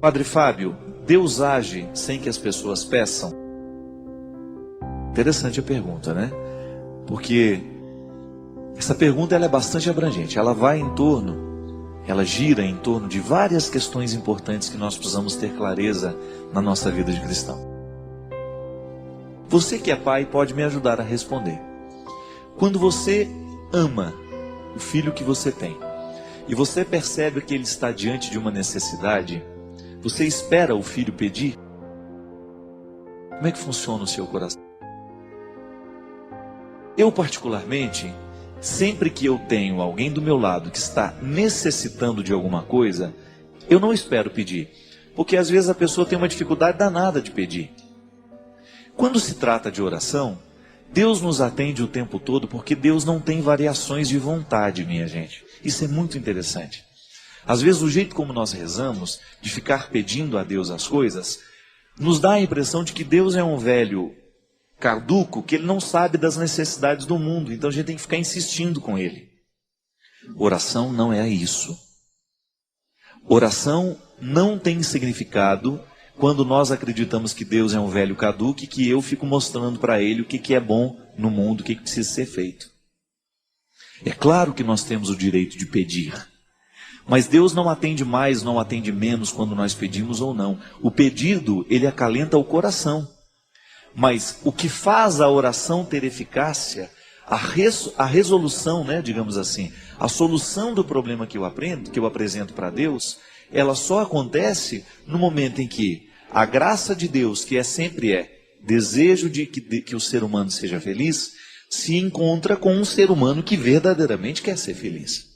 Padre Fábio, Deus age sem que as pessoas peçam? Interessante a pergunta, né? Porque essa pergunta ela é bastante abrangente. Ela gira em torno de várias questões importantes que nós precisamos ter clareza na nossa vida de cristão. Você que é pai pode me ajudar a responder. Quando você ama o filho que você tem e você percebe que ele está diante de uma necessidade, você espera o filho pedir? Como é que funciona o seu coração? Eu particularmente, sempre que eu tenho alguém do meu lado que está necessitando de alguma coisa, eu não espero pedir, porque às vezes a pessoa tem uma dificuldade danada de pedir. Quando se trata de oração, Deus nos atende o tempo todo, porque Deus não tem variações de vontade, minha gente. Isso é muito interessante. Às vezes o jeito como nós rezamos, de ficar pedindo a Deus as coisas, nos dá a impressão de que Deus é um velho caduco, que ele não sabe das necessidades do mundo, então a gente tem que ficar insistindo com ele. Oração não é isso. Oração não tem significado quando nós acreditamos que Deus é um velho caduco e que eu fico mostrando para ele o que é bom no mundo, o que precisa ser feito. É claro que nós temos o direito de pedir, mas Deus não atende mais, não atende menos quando nós pedimos ou não. O pedido, ele acalenta o coração. Mas o que faz a oração ter eficácia, a resolução, né, digamos assim, a solução do problema que eu apresento para Deus, ela só acontece no momento em que a graça de Deus, que sempre é desejo de que o ser humano seja feliz, se encontra com um ser humano que verdadeiramente quer ser feliz.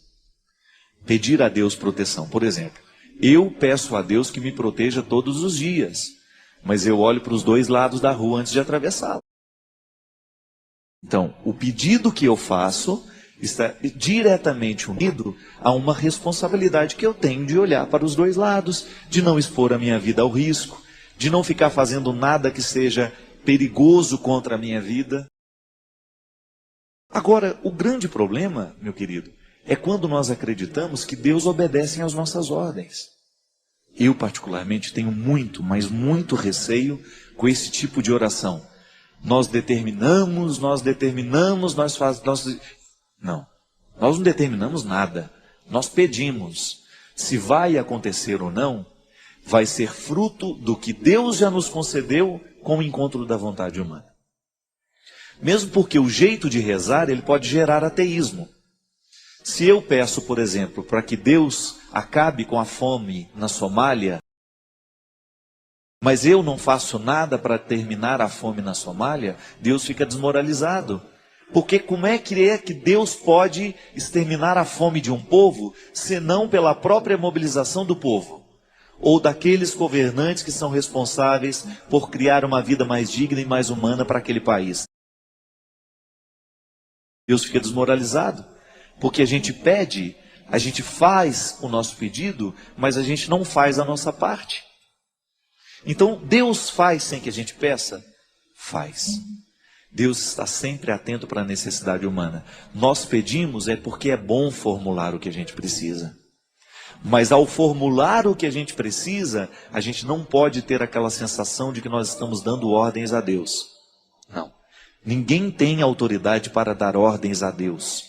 Pedir a Deus proteção, por exemplo, eu peço a Deus que me proteja todos os dias, mas eu olho para os dois lados da rua antes de atravessá-la. Então, o pedido que eu faço está diretamente unido a uma responsabilidade que eu tenho de olhar para os dois lados, de não expor a minha vida ao risco, de não ficar fazendo nada que seja perigoso contra a minha vida. Agora, o grande problema, meu querido, é quando nós acreditamos que Deus obedece às nossas ordens. Eu particularmente tenho muito, mas muito receio com esse tipo de oração. Nós determinamos, Não, nós não determinamos nada. Nós pedimos. Se vai acontecer ou não, vai ser fruto do que Deus já nos concedeu com o encontro da vontade humana. Mesmo porque o jeito de rezar, ele pode gerar ateísmo. Se eu peço, por exemplo, para que Deus acabe com a fome na Somália, mas eu não faço nada para terminar a fome na Somália, Deus fica desmoralizado. Porque como é que Deus pode exterminar a fome de um povo, senão pela própria mobilização do povo? Ou daqueles governantes que são responsáveis por criar uma vida mais digna e mais humana para aquele país? Deus fica desmoralizado. Porque a gente pede, a gente faz o nosso pedido, mas a gente não faz a nossa parte. Então, Deus faz sem que a gente peça? Faz. Deus está sempre atento para a necessidade humana. Nós pedimos porque é bom formular o que a gente precisa. Mas ao formular o que a gente precisa, a gente não pode ter aquela sensação de que nós estamos dando ordens a Deus. Não. Ninguém tem autoridade para dar ordens a Deus.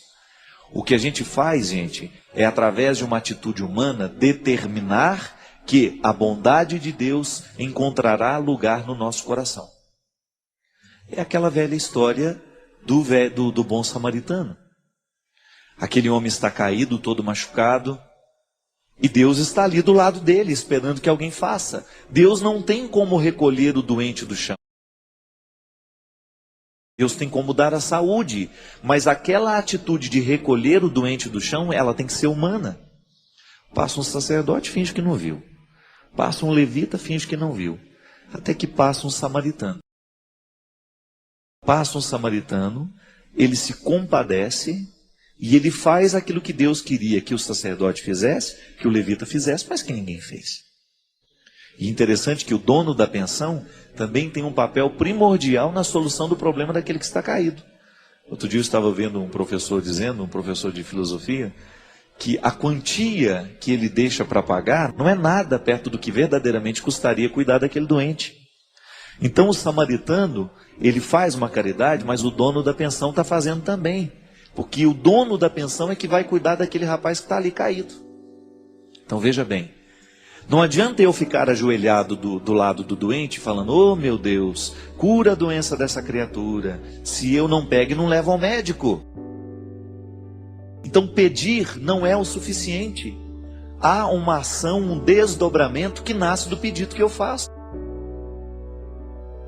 O que a gente faz, gente, é através de uma atitude humana determinar que a bondade de Deus encontrará lugar no nosso coração. É aquela velha história do bom samaritano. Aquele homem está caído, todo machucado, e Deus está ali do lado dele, esperando que alguém faça. Deus não tem como recolher o doente do chão. Deus tem como dar a saúde, mas aquela atitude de recolher o doente do chão, ela tem que ser humana. Passa um sacerdote, finge que não viu. Passa um levita, finge que não viu. Até que passa um samaritano. Passa um samaritano, ele se compadece e ele faz aquilo que Deus queria que o sacerdote fizesse, que o levita fizesse, mas que ninguém fez. E interessante que o dono da pensão também tem um papel primordial na solução do problema daquele que está caído. Outro dia eu estava vendo um professor de filosofia, que a quantia que ele deixa para pagar não é nada perto do que verdadeiramente custaria cuidar daquele doente. Então o samaritano, ele faz uma caridade, mas o dono da pensão está fazendo também. Porque o dono da pensão é que vai cuidar daquele rapaz que está ali caído. Então veja bem, não adianta eu ficar ajoelhado do lado do doente falando, oh meu Deus, cura a doença dessa criatura, se eu não pego e não levo ao médico. Então pedir não é o suficiente. Há uma ação, um desdobramento que nasce do pedido que eu faço.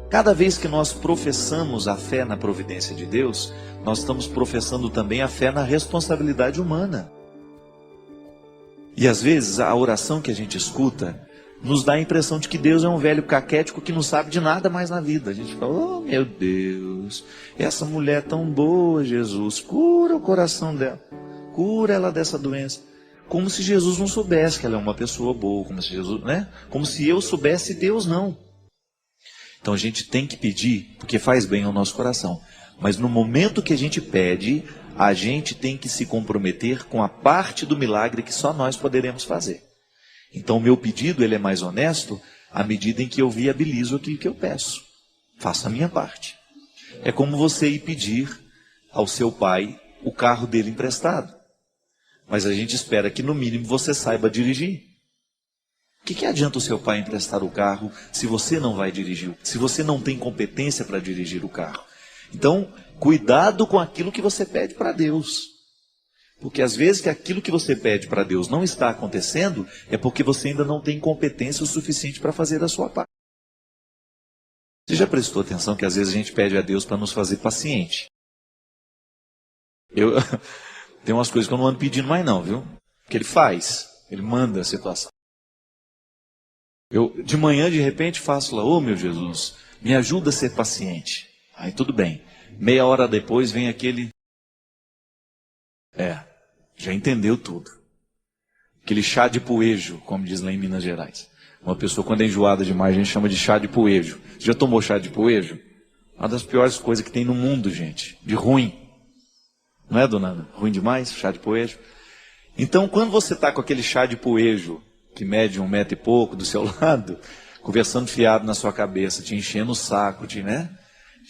Cada vez que nós professamos a fé na providência de Deus, nós estamos professando também a fé na responsabilidade humana. E às vezes a oração que a gente escuta nos dá a impressão de que Deus é um velho caquético que não sabe de nada mais na vida. A gente fala, oh meu Deus, essa mulher tão boa, Jesus, cura o coração dela, cura ela dessa doença. Como se Jesus não soubesse que ela é uma pessoa boa, como se Jesus, né? Como se eu soubesse, Deus não. Então a gente tem que pedir, porque faz bem ao nosso coração. Mas no momento que a gente pede, a gente tem que se comprometer com a parte do milagre que só nós poderemos fazer. Então o meu pedido, ele é mais honesto à medida em que eu viabilizo aquilo que eu peço. Faço a minha parte. É como você ir pedir ao seu pai o carro dele emprestado. Mas a gente espera que no mínimo você saiba dirigir. O que adianta o seu pai emprestar o carro se você não vai dirigir? Se você não tem competência para dirigir o carro? Então, cuidado com aquilo que você pede para Deus. Porque às vezes que aquilo que você pede para Deus não está acontecendo, é porque você ainda não tem competência o suficiente para fazer a sua parte. Você já prestou atenção que às vezes a gente pede a Deus para nos fazer paciente? Tem umas coisas que eu não ando pedindo mais não, viu? Porque ele faz, ele manda a situação. Eu de manhã de repente faço lá, oh meu Jesus, me ajuda a ser paciente. Aí tudo bem. Meia hora depois vem aquele... já entendeu tudo. Aquele chá de poejo, como diz lá em Minas Gerais. Uma pessoa quando é enjoada demais, a gente chama de chá de poejo. Você já tomou chá de poejo? Uma das piores coisas que tem no mundo, gente. De ruim. Não é, dona Ana? Ruim demais, chá de poejo. Então, quando você está com aquele chá de poejo, que mede 1 metro e pouco do seu lado, conversando fiado na sua cabeça, te enchendo o saco, né?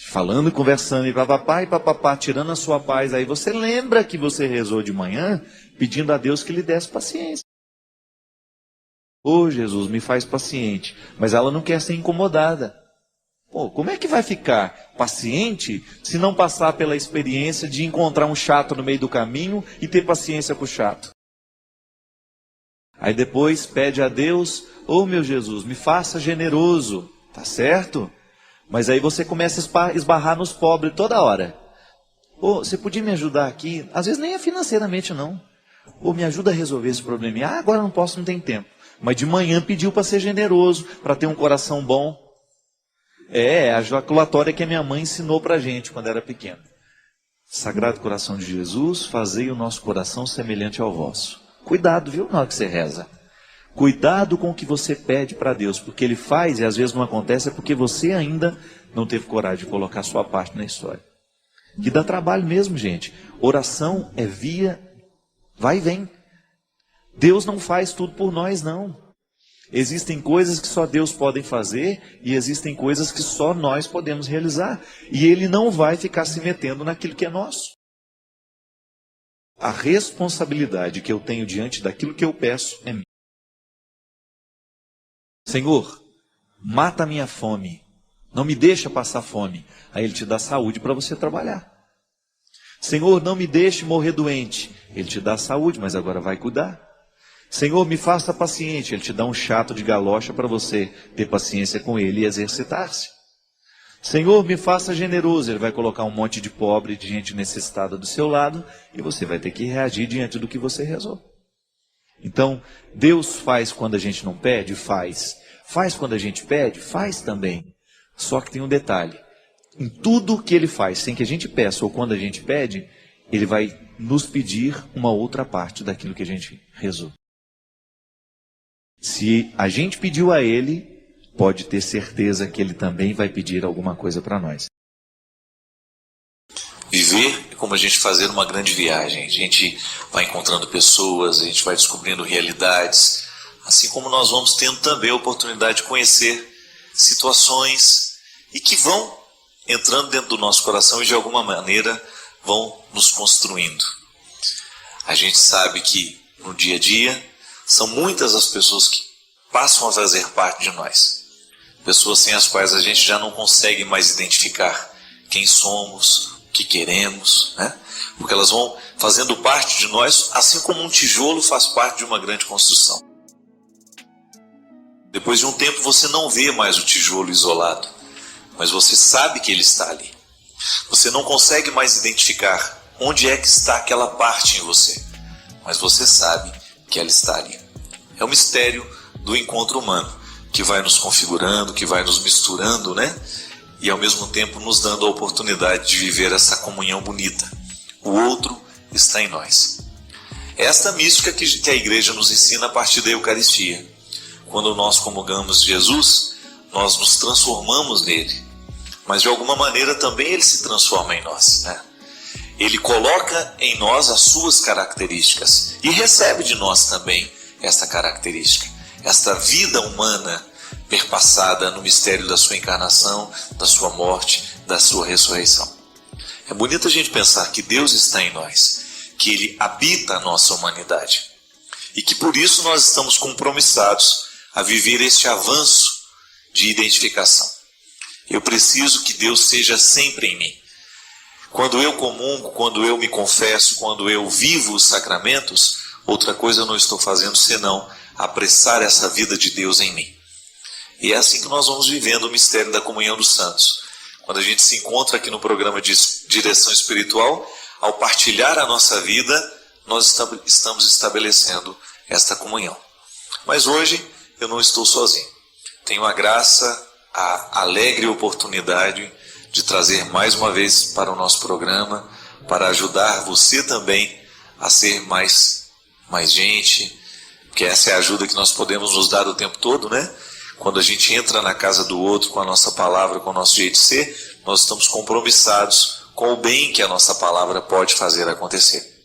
Falando e conversando, e papapá, tirando a sua paz, aí você lembra que você rezou de manhã, pedindo a Deus que lhe desse paciência. Ô Jesus, me faz paciente, mas ela não quer ser incomodada. Pô, como é que vai ficar paciente se não passar pela experiência de encontrar um chato no meio do caminho e ter paciência com o chato? Aí depois pede a Deus, ô meu Jesus, me faça generoso, tá certo? Mas aí você começa a esbarrar nos pobres toda hora. Ô, você podia me ajudar aqui? Às vezes nem é financeiramente não. Ô, me ajuda a resolver esse probleminha. Ah, agora não posso, não tem tempo. Mas de manhã pediu para ser generoso, para ter um coração bom. É a jaculatória que a minha mãe ensinou para a gente quando era pequeno. Sagrado coração de Jesus, fazei o nosso coração semelhante ao vosso. Cuidado, viu, na hora que você reza. Cuidado com o que você pede para Deus, porque Ele faz e às vezes não acontece, é porque você ainda não teve coragem de colocar a sua parte na história. Que dá trabalho mesmo, gente. Oração é via, vai e vem. Deus não faz tudo por nós, não. Existem coisas que só Deus pode fazer e existem coisas que só nós podemos realizar. E Ele não vai ficar se metendo naquilo que é nosso. A responsabilidade que eu tenho diante daquilo que eu peço é minha. Senhor, mata a minha fome, não me deixa passar fome. Aí Ele te dá saúde para você trabalhar. Senhor, não me deixe morrer doente. Ele te dá saúde, mas agora vai cuidar. Senhor, me faça paciente. Ele te dá um chato de galocha para você ter paciência com Ele e exercitar-se. Senhor, me faça generoso. Ele vai colocar um monte de pobre, de gente necessitada do seu lado, e você vai ter que reagir diante do que você rezou. Então, Deus faz quando a gente não pede? Faz. Faz quando a gente pede? Faz também. Só que tem um detalhe. Em tudo que Ele faz, sem que a gente peça ou quando a gente pede, Ele vai nos pedir uma outra parte daquilo que a gente rezou. Se a gente pediu a Ele, pode ter certeza que Ele também vai pedir alguma coisa para nós. Viver é como a gente fazer uma grande viagem. A gente vai encontrando pessoas, a gente vai descobrindo realidades, assim como nós vamos tendo também a oportunidade de conhecer situações e que vão entrando dentro do nosso coração e de alguma maneira vão nos construindo. A gente sabe que no dia a dia são muitas as pessoas que passam a fazer parte de nós. Pessoas sem as quais a gente já não consegue mais identificar quem somos, o que queremos, né? Porque elas vão fazendo parte de nós, assim como um tijolo faz parte de uma grande construção. Depois de um tempo você não vê mais o tijolo isolado, mas você sabe que ele está ali. Você não consegue mais identificar onde é que está aquela parte em você, mas você sabe que ela está ali. É o mistério do encontro humano, que vai nos configurando, que vai nos misturando, né? E ao mesmo tempo nos dando a oportunidade de viver essa comunhão bonita. O outro está em nós. É esta mística que a igreja nos ensina a partir da Eucaristia. Quando nós comungamos Jesus, nós nos transformamos nele. Mas de alguma maneira também ele se transforma em nós, né? Ele coloca em nós as suas características e recebe de nós também esta característica, esta vida humana perpassada no mistério da sua encarnação, da sua morte, da sua ressurreição. É bonito a gente pensar que Deus está em nós, que Ele habita a nossa humanidade e que por isso nós estamos compromissados a viver este avanço de identificação. Eu preciso que Deus seja sempre em mim. Quando eu comungo, quando eu me confesso, quando eu vivo os sacramentos, outra coisa eu não estou fazendo senão apressar essa vida de Deus em mim. E é assim que nós vamos vivendo o mistério da comunhão dos santos. Quando a gente se encontra aqui no programa de direção espiritual, ao partilhar a nossa vida, nós estamos estabelecendo esta comunhão. Mas hoje eu não estou sozinho. Tenho a graça, a alegre oportunidade de trazer mais uma vez para o nosso programa, para ajudar você também a ser mais gente, porque essa é a ajuda que nós podemos nos dar o tempo todo, né? Quando a gente entra na casa do outro com a nossa palavra, com o nosso jeito de ser, nós estamos compromissados com o bem que a nossa palavra pode fazer acontecer.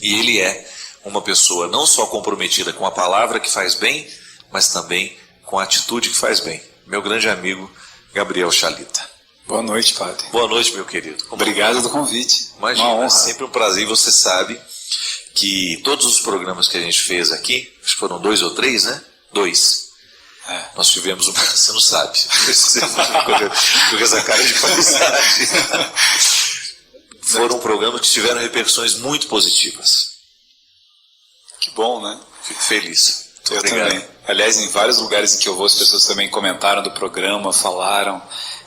E ele é uma pessoa não só comprometida com a palavra que faz bem, mas também com a atitude que faz bem. Meu grande amigo Gabriel Chalita. Boa noite, padre. Boa noite, meu querido. Obrigado do convite. Imagina, uma honra. É sempre um prazer. E você sabe que todos os programas que a gente fez aqui, acho que foram 2 ou 3, né? 2. Nós tivemos uma... Você não sabe. Com essa cara de paisagem. Foram programas que tiveram repercussões muito positivas. Que bom, né? Fico feliz. Eu também. Aliás, em vários lugares em que eu vou, as pessoas também comentaram do programa, falaram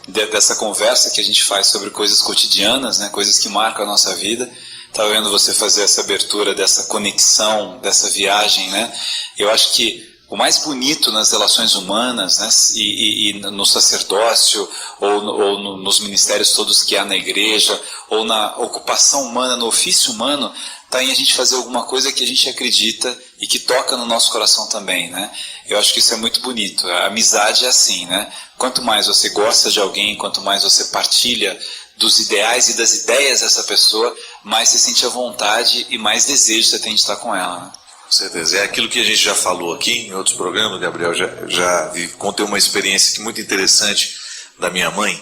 dessa conversa que a gente faz sobre coisas cotidianas, né? Coisas que marcam a nossa vida. Estava vendo você fazer essa abertura dessa conexão, dessa viagem, né? Eu acho que o mais bonito nas relações humanas, né, e no sacerdócio, ou nos ministérios todos que há na igreja, ou na ocupação humana, no ofício humano, está em a gente fazer alguma coisa que a gente acredita e que toca no nosso coração também, né? Eu acho que isso é muito bonito. A amizade é assim, né? Quanto mais você gosta de alguém, quanto mais você partilha dos ideais e das ideias dessa pessoa, mais você sente a vontade e mais desejo você tem de estar com ela, né? Com certeza. É aquilo que a gente já falou aqui em outros programas, Gabriel. Contei uma experiência muito interessante da minha mãe,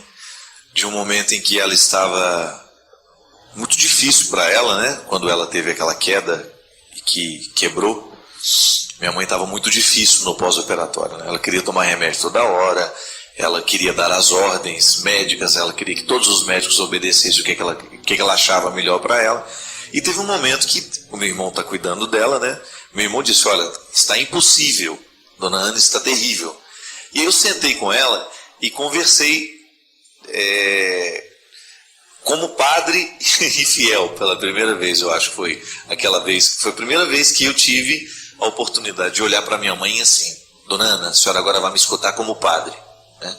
de um momento em que ela estava muito difícil para ela, né? Quando ela teve aquela queda e que quebrou. Minha mãe estava muito difícil no pós-operatório, né? Ela queria tomar remédio toda hora, ela queria dar as ordens médicas, ela queria que todos os médicos obedecessem o que ela achava melhor para ela. E teve um momento que o meu irmão está cuidando dela, né? Meu irmão disse, olha, está impossível, dona Ana está terrível. E aí eu sentei com ela e conversei como padre e fiel pela primeira vez, eu acho que foi aquela vez. Foi a primeira vez que eu tive a oportunidade de olhar para minha mãe assim, dona Ana, a senhora agora vai me escutar como padre, né?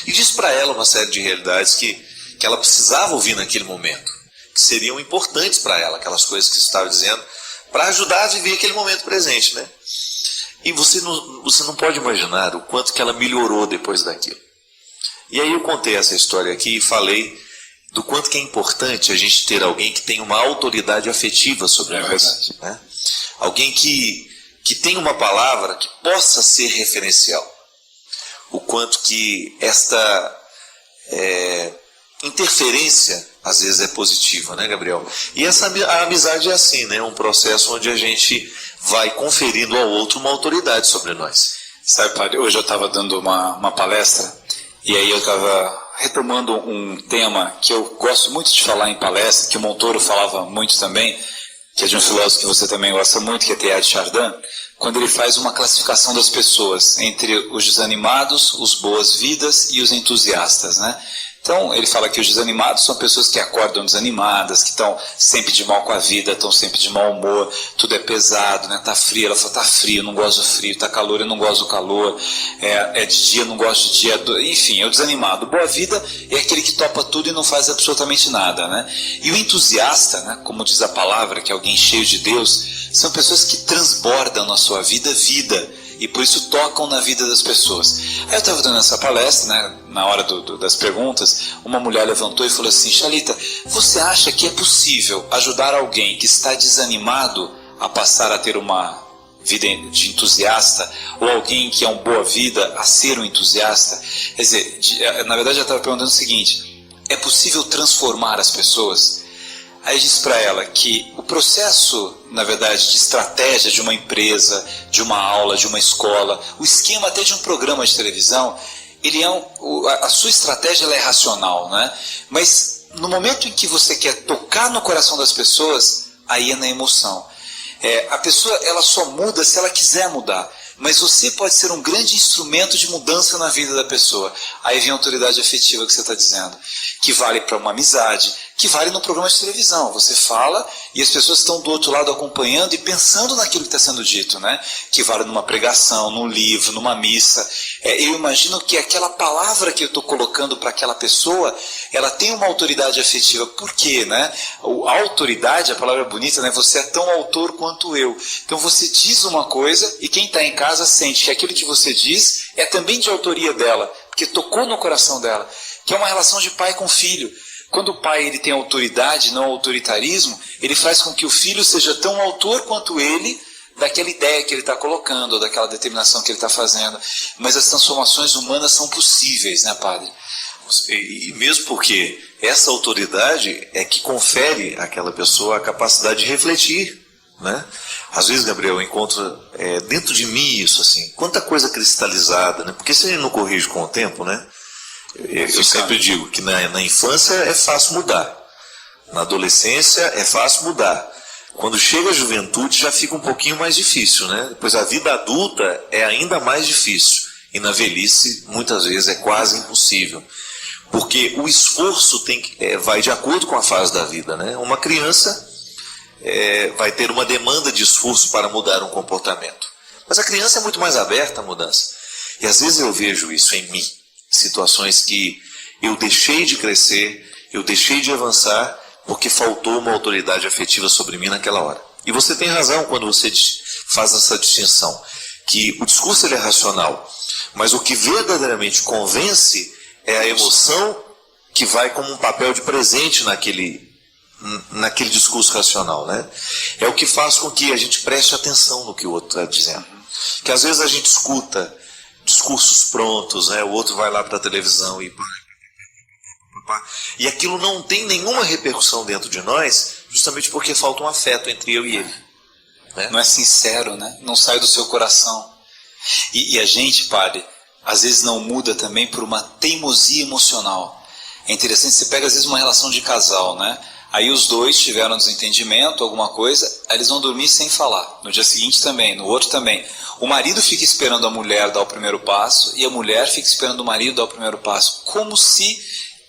E disse para ela uma série de realidades que ela precisava ouvir naquele momento, que seriam importantes para ela, aquelas coisas que você estava dizendo, para ajudar a viver aquele momento presente, né? E você não pode imaginar o quanto que ela melhorou depois daquilo. E aí eu contei essa história aqui e falei do quanto que é importante a gente ter alguém que tem uma autoridade afetiva sobre nós, né? Alguém que tem uma palavra que possa ser referencial. O quanto que esta interferência às vezes é positiva, né, Gabriel? E a amizade é assim, né? Um processo onde a gente vai conferindo ao outro uma autoridade sobre nós. Sabe, padre, hoje eu estava dando uma palestra e aí eu estava retomando um tema que eu gosto muito de falar em palestra, que o Montoro falava muito também, que é de um filósofo que você também gosta muito, que é Teilhard de Chardin, quando ele faz uma classificação das pessoas entre os desanimados, os boas-vidas e os entusiastas, né? Então, ele fala que os desanimados são pessoas que acordam desanimadas, que estão sempre de mal com a vida, estão sempre de mau humor, tudo é pesado, né? Tá frio, ela fala, tá frio, eu não gosto do frio, tá calor, eu não gosto do calor, é de dia, eu não gosto de dia, enfim, é o desanimado. Boa vida é aquele que topa tudo e não faz absolutamente nada, né? E o entusiasta, né? Como diz a palavra, que é alguém cheio de Deus, são pessoas que transbordam na sua vida, e por isso tocam na vida das pessoas. Aí eu estava dando essa palestra, né, na hora das perguntas, uma mulher levantou e falou assim, Chalita, você acha que é possível ajudar alguém que está desanimado a passar a ter uma vida de entusiasta, ou alguém que é um boa vida a ser um entusiasta? Quer dizer, na verdade eu estava perguntando o seguinte, é possível transformar as pessoas? Aí eu disse para ela que o processo, na verdade, de estratégia de uma empresa, de uma aula, de uma escola, o esquema até de um programa de televisão, ele a sua estratégia ela é racional, né? Mas no momento em que você quer tocar no coração das pessoas, aí é na emoção. A pessoa ela só muda se ela quiser mudar. Mas você pode ser um grande instrumento de mudança na vida da pessoa. Aí vem a autoridade afetiva que você está dizendo, que vale para uma amizade, que vale no programa de televisão. Você fala e as pessoas estão do outro lado acompanhando e pensando naquilo que está sendo dito, né? Que vale numa pregação, num livro, numa missa. Eu imagino que aquela palavra que eu estou colocando para aquela pessoa, ela tem uma autoridade afetiva. Por quê, né? A autoridade, a palavra é bonita, né? Você é tão autor quanto eu. Então você diz uma coisa e quem está em casa sente que aquilo que você diz é também de autoria dela, porque tocou no coração dela, que é uma relação de pai com filho. Quando o pai ele tem autoridade, não autoritarismo, ele faz com que o filho seja tão autor quanto ele daquela ideia que ele está colocando, ou daquela determinação que ele está fazendo. Mas as transformações humanas são possíveis, né, padre? E mesmo porque essa autoridade é que confere àquela pessoa a capacidade de refletir, né? Às vezes, Gabriel, eu encontro dentro de mim isso, assim, quanta coisa cristalizada, né? Porque se a gente não corrige com o tempo, né? Eu sempre digo que na infância é fácil mudar, na adolescência é fácil mudar, quando chega a juventude já fica um pouquinho mais difícil, né? Depois a vida adulta é ainda mais difícil, e na velhice muitas vezes é quase impossível, porque o esforço vai de acordo com a fase da vida, né? Uma criança vai ter uma demanda de esforço para mudar um comportamento, mas a criança é muito mais aberta à mudança, e às vezes eu vejo isso em mim, situações que eu deixei de crescer, eu deixei de avançar, porque faltou uma autoridade afetiva sobre mim naquela hora. E você tem razão quando você faz essa distinção, que o discurso ele é racional, mas o que verdadeiramente convence é a emoção que vai como um papel de presente naquele discurso racional, né? É o que faz com que a gente preste atenção no que o outro está dizendo. Que às vezes a gente escuta discursos prontos, né? O outro vai lá para a televisão e aquilo não tem nenhuma repercussão dentro de nós, justamente porque falta um afeto entre eu e ele, né? Não é sincero, né? Não sai do seu coração. E a gente, padre, às vezes não muda também por uma teimosia emocional. É interessante, você pega às vezes uma relação de casal, né? Aí os dois tiveram desentendimento, alguma coisa, aí eles vão dormir sem falar. No dia seguinte também, no outro também. O marido fica esperando a mulher dar o primeiro passo e a mulher fica esperando o marido dar o primeiro passo. Como se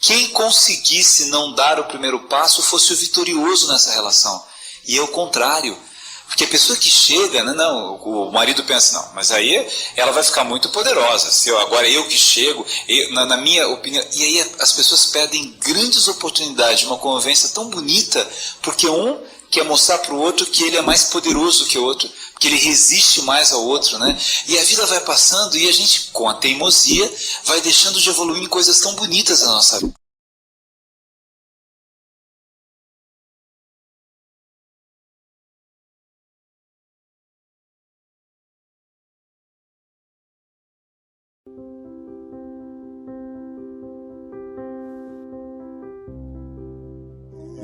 quem conseguisse não dar o primeiro passo fosse o vitorioso nessa relação. E é o contrário. Porque a pessoa que chega, né, não, o marido pensa, não, mas aí ela vai ficar muito poderosa. Se agora eu que chego, na minha opinião, e aí as pessoas perdem grandes oportunidades de uma convivência tão bonita, porque um quer mostrar para o outro que ele é mais poderoso que o outro, que ele resiste mais ao outro, né? E a vida vai passando e a gente, com a teimosia, vai deixando de evoluir em coisas tão bonitas na nossa vida.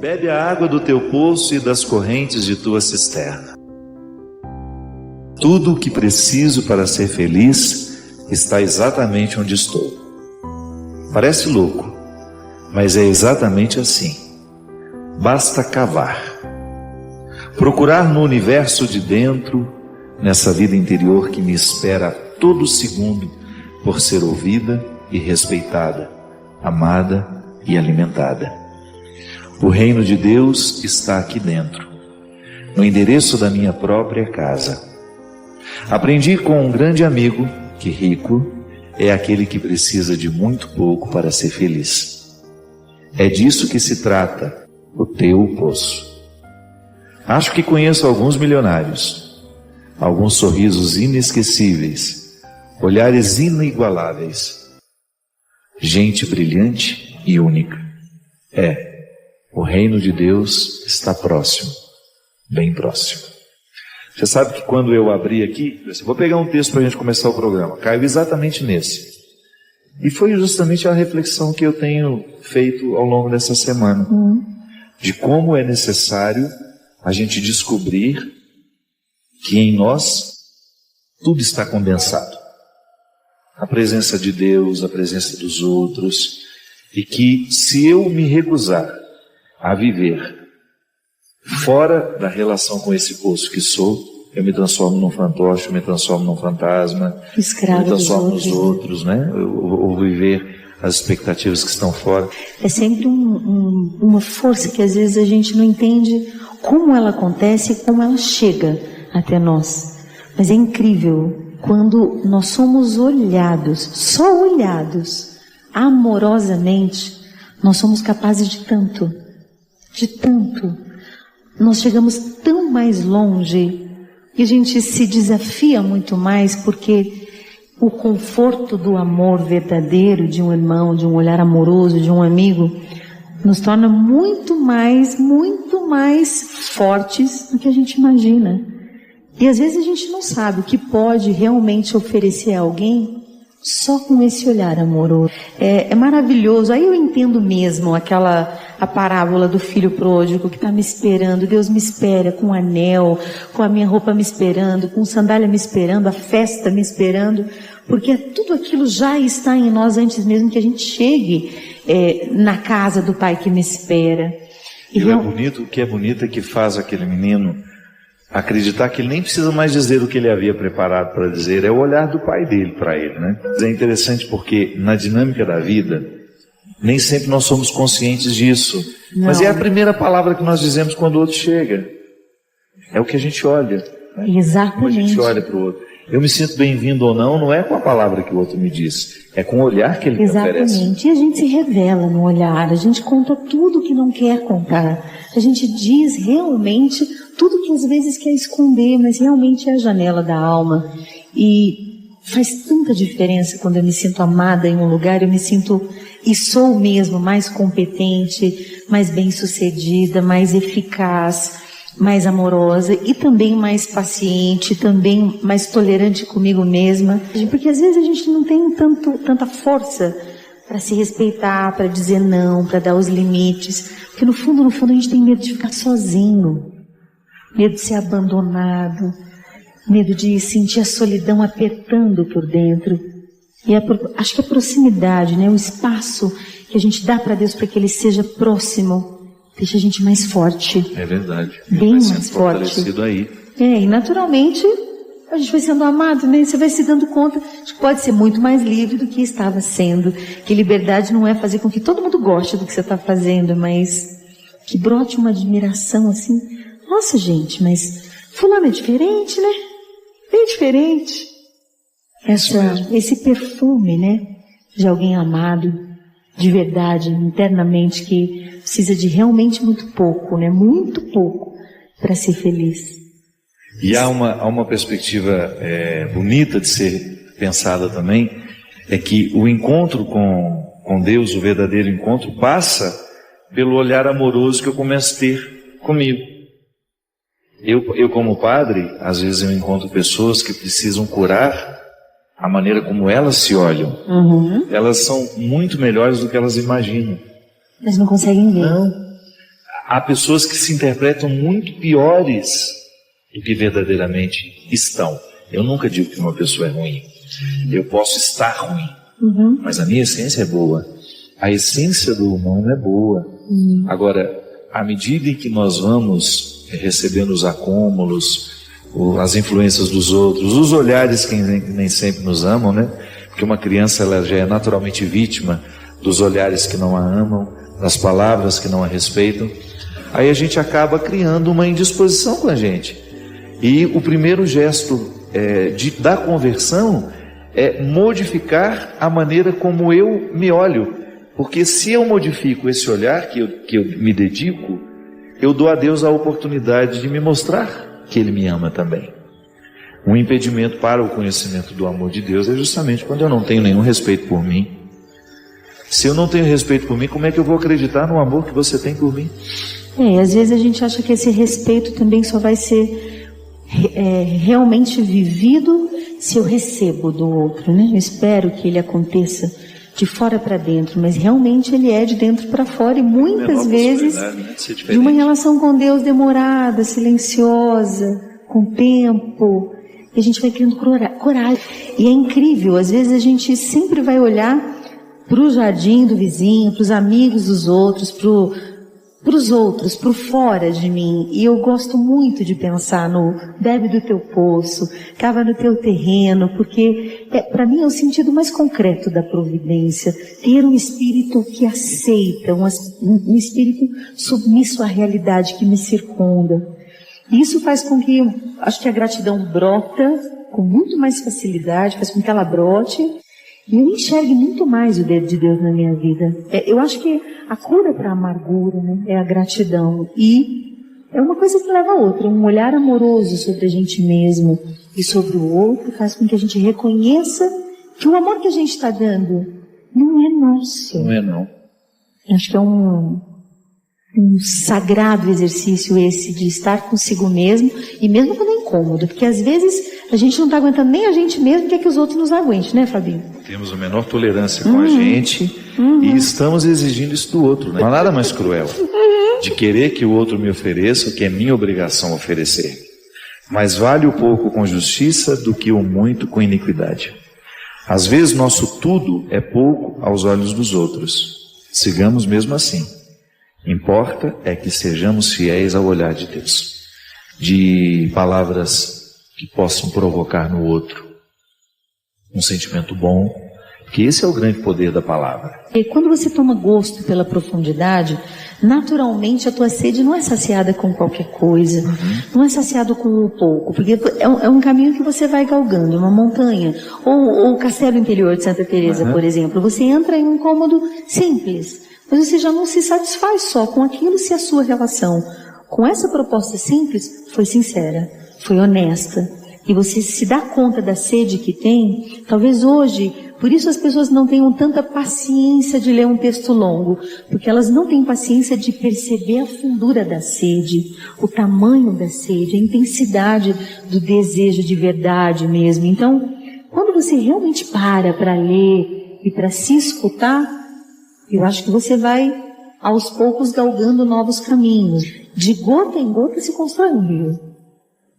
Bebe a água do teu poço e das correntes de tua cisterna. Tudo o que preciso para ser feliz está exatamente onde estou. Parece louco, mas é exatamente assim. Basta cavar. Procurar no universo de dentro, nessa vida interior que me espera a todo segundo por ser ouvida e respeitada, amada e alimentada. O reino de Deus está aqui dentro, no endereço da minha própria casa. Aprendi com um grande amigo que rico é aquele que precisa de muito pouco para ser feliz. É disso que se trata o teu poço. Acho que conheço alguns milionários, alguns sorrisos inesquecíveis, olhares inigualáveis, gente brilhante e única. O reino de Deus está próximo, bem próximo. Você sabe que quando eu abri aqui, eu vou pegar um texto para a gente começar o programa, caiu exatamente nesse. E foi justamente a reflexão que eu tenho feito ao longo dessa semana, de como é necessário a gente descobrir que em nós tudo está condensado. A presença de Deus, a presença dos outros, e que se eu me recusar a viver fora da relação com esse poço que sou, eu me transformo num fantoche, eu me transformo num fantasma, escravo, eu me transformo nos outros, né? Ou viver as expectativas que estão fora. É sempre uma força que às vezes a gente não entende como ela acontece e como ela chega até nós. Mas é incrível quando nós somos olhados, só olhados, amorosamente, nós somos capazes de tanto. Nós chegamos tão mais longe e a gente se desafia muito mais porque o conforto do amor verdadeiro de um irmão, de um olhar amoroso, de um amigo, nos torna muito mais fortes do que a gente imagina. E às vezes a gente não sabe o que pode realmente oferecer a alguém só com esse olhar amoroso. É maravilhoso. Aí eu entendo mesmo a parábola do filho pródigo que está me esperando. Deus me espera com um anel, com a minha roupa me esperando, com sandália me esperando, a festa me esperando, porque tudo aquilo já está em nós antes mesmo que a gente chegue na casa do Pai que me espera. E o que é bonito é que faz aquele menino acreditar que ele nem precisa mais dizer o que ele havia preparado para dizer, é o olhar do pai dele para ele, né? É interessante porque na dinâmica da vida, nem sempre nós somos conscientes disso. Não. Mas é a primeira palavra que nós dizemos quando o outro chega. É o que a gente olha. Né? Exatamente. Como a gente olha para o outro. Eu me sinto bem-vindo ou não é com a palavra que o outro me diz, é com o olhar que ele me oferece. Exatamente. E a gente se revela no olhar, a gente conta tudo que não quer contar. A gente diz realmente tudo que às vezes quer esconder, mas realmente é a janela da alma. E faz tanta diferença quando eu me sinto amada em um lugar, eu me sinto, e sou mesmo, mais competente, mais bem-sucedida, mais eficaz, mais amorosa e também mais paciente, também mais tolerante comigo mesma. Porque às vezes a gente não tem tanta força para se respeitar, para dizer não, para dar os limites. Porque no fundo a gente tem medo de ficar sozinho, medo de ser abandonado, medo de sentir a solidão apertando por dentro. E acho que a proximidade, né, o espaço que a gente dá para Deus para que Ele seja próximo, deixa a gente mais forte. É verdade. Bem mais forte. Aí. E naturalmente a gente vai sendo amado, né? Você vai se dando conta de que pode ser muito mais livre do que estava sendo. Que liberdade não é fazer com que todo mundo goste do que você está fazendo, mas que brote uma admiração assim. Nossa, gente, mas fulano é diferente, né? Bem diferente. Esse perfume, né? De alguém amado, de verdade, internamente, que precisa de realmente muito pouco, né? Muito pouco para ser feliz. E há uma perspectiva bonita de ser pensada também, é que o encontro com Deus, o verdadeiro encontro, passa pelo olhar amoroso que eu começo a ter comigo. Eu como padre, às vezes eu encontro pessoas que precisam curar a maneira como elas se olham, elas são muito melhores do que elas imaginam. Mas não conseguem ver. Não. Há pessoas que se interpretam muito piores do que verdadeiramente estão. Eu nunca digo que uma pessoa é ruim. Eu posso estar ruim, mas a minha essência é boa. A essência do humano é boa. Agora, à medida em que nós vamos recebendo os acúmulos, as influências dos outros, os olhares que nem sempre nos amam, né? Porque uma criança ela já é naturalmente vítima dos olhares que não a amam, das palavras que não a respeitam. Aí a gente acaba criando uma indisposição com a gente. E o primeiro gesto da conversão é modificar a maneira como eu me olho. Porque se eu modifico esse olhar que eu me dedico, eu dou a Deus a oportunidade de me mostrar que Ele me ama também. Um impedimento para o conhecimento do amor de Deus é justamente quando eu não tenho nenhum respeito por mim. Se eu não tenho respeito por mim, como é que eu vou acreditar no amor que você tem por mim? Às vezes a gente acha que esse respeito também só vai ser realmente vivido se eu recebo do outro, né? Eu espero que ele aconteça de fora para dentro, mas realmente ele é de dentro para fora, e muitas vezes de uma relação com Deus demorada, silenciosa, com tempo, e a gente vai criando coragem. E é incrível, às vezes a gente sempre vai olhar para o jardim do vizinho, para os amigos dos outros, para os outros, para fora de mim. E eu gosto muito de pensar no bebe do teu poço, cava no teu terreno, porque para mim é o sentido mais concreto da providência. Ter um espírito que aceita, um espírito submisso à realidade que me circunda. E isso faz com que, acho que a gratidão brota com muito mais facilidade, faz com que ela brote, e eu enxergue muito mais o dedo de Deus na minha vida. Eu acho que a cura para a amargura, né, é a gratidão. E é uma coisa que leva a outra. Um olhar amoroso sobre a gente mesmo e sobre o outro faz com que a gente reconheça que o amor que a gente está dando não é nosso. Não é não. Acho que é um sagrado exercício esse de estar consigo mesmo, e mesmo quando é incômodo, porque às vezes a gente não está aguentando nem a gente mesmo, quer que os outros nos aguentem, né, Fabinho? Temos a menor tolerância com a gente e estamos exigindo isso do outro, né? Não há nada mais cruel de querer que o outro me ofereça o que é minha obrigação oferecer. Mais vale o pouco com justiça do que o muito com iniquidade. Às vezes nosso tudo é pouco aos olhos dos outros. Sigamos mesmo assim. Importa é que sejamos fiéis ao olhar de Deus. De palavras que possam provocar no outro um sentimento bom, que esse é o grande poder da palavra. E quando você toma gosto pela profundidade, naturalmente a tua sede não é saciada com qualquer coisa, não é saciado com um pouco, porque é um caminho que você vai galgando, uma montanha, ou o castelo interior de Santa Teresa, por exemplo. Você entra em um cômodo simples, mas você já não se satisfaz só com aquilo se a sua relação com essa proposta simples foi sincera, foi honesta, e você se dá conta da sede que tem. Talvez hoje, por isso as pessoas não tenham tanta paciência de ler um texto longo, porque elas não têm paciência de perceber a fundura da sede, o tamanho da sede, a intensidade do desejo de verdade mesmo. Então, quando você realmente para ler e para se escutar, eu acho que você vai, aos poucos, galgando novos caminhos. De gota em gota se constrói um rio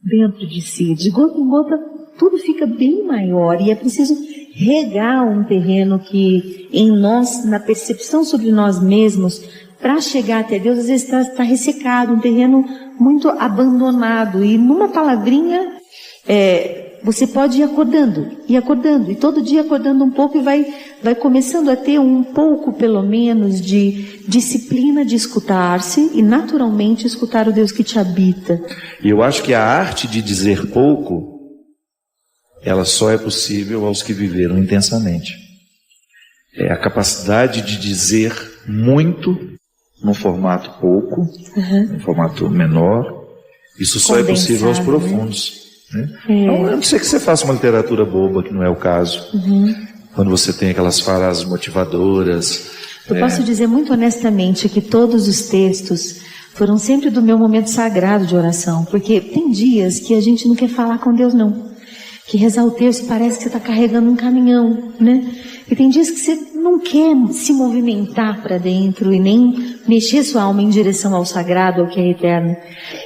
dentro de si. De gota em gota, tudo fica bem maior. E é preciso regar um terreno que, em nós, na percepção sobre nós mesmos, para chegar até Deus, às vezes está ressecado, um terreno muito abandonado. E numa palavrinha, você pode ir acordando, e todo dia acordando um pouco, e vai começando a ter um pouco, pelo menos, de disciplina de escutar-se e naturalmente escutar o Deus que te habita. E eu acho que a arte de dizer pouco, ela só é possível aos que viveram intensamente. É a capacidade de dizer muito num formato pouco, num formato menor. Isso só é possível aos profundos. Né? Então, a não ser que você faça uma literatura boba, que não é o caso. Quando você tem aquelas frases motivadoras. Eu posso dizer muito honestamente que todos os textos foram sempre do meu momento sagrado de oração, porque tem dias que a gente não quer falar com Deus, não. que rezar o terço parece que você está carregando um caminhão, né? E tem dias que você não quer se movimentar para dentro e nem mexer sua alma em direção ao sagrado, ao que é eterno.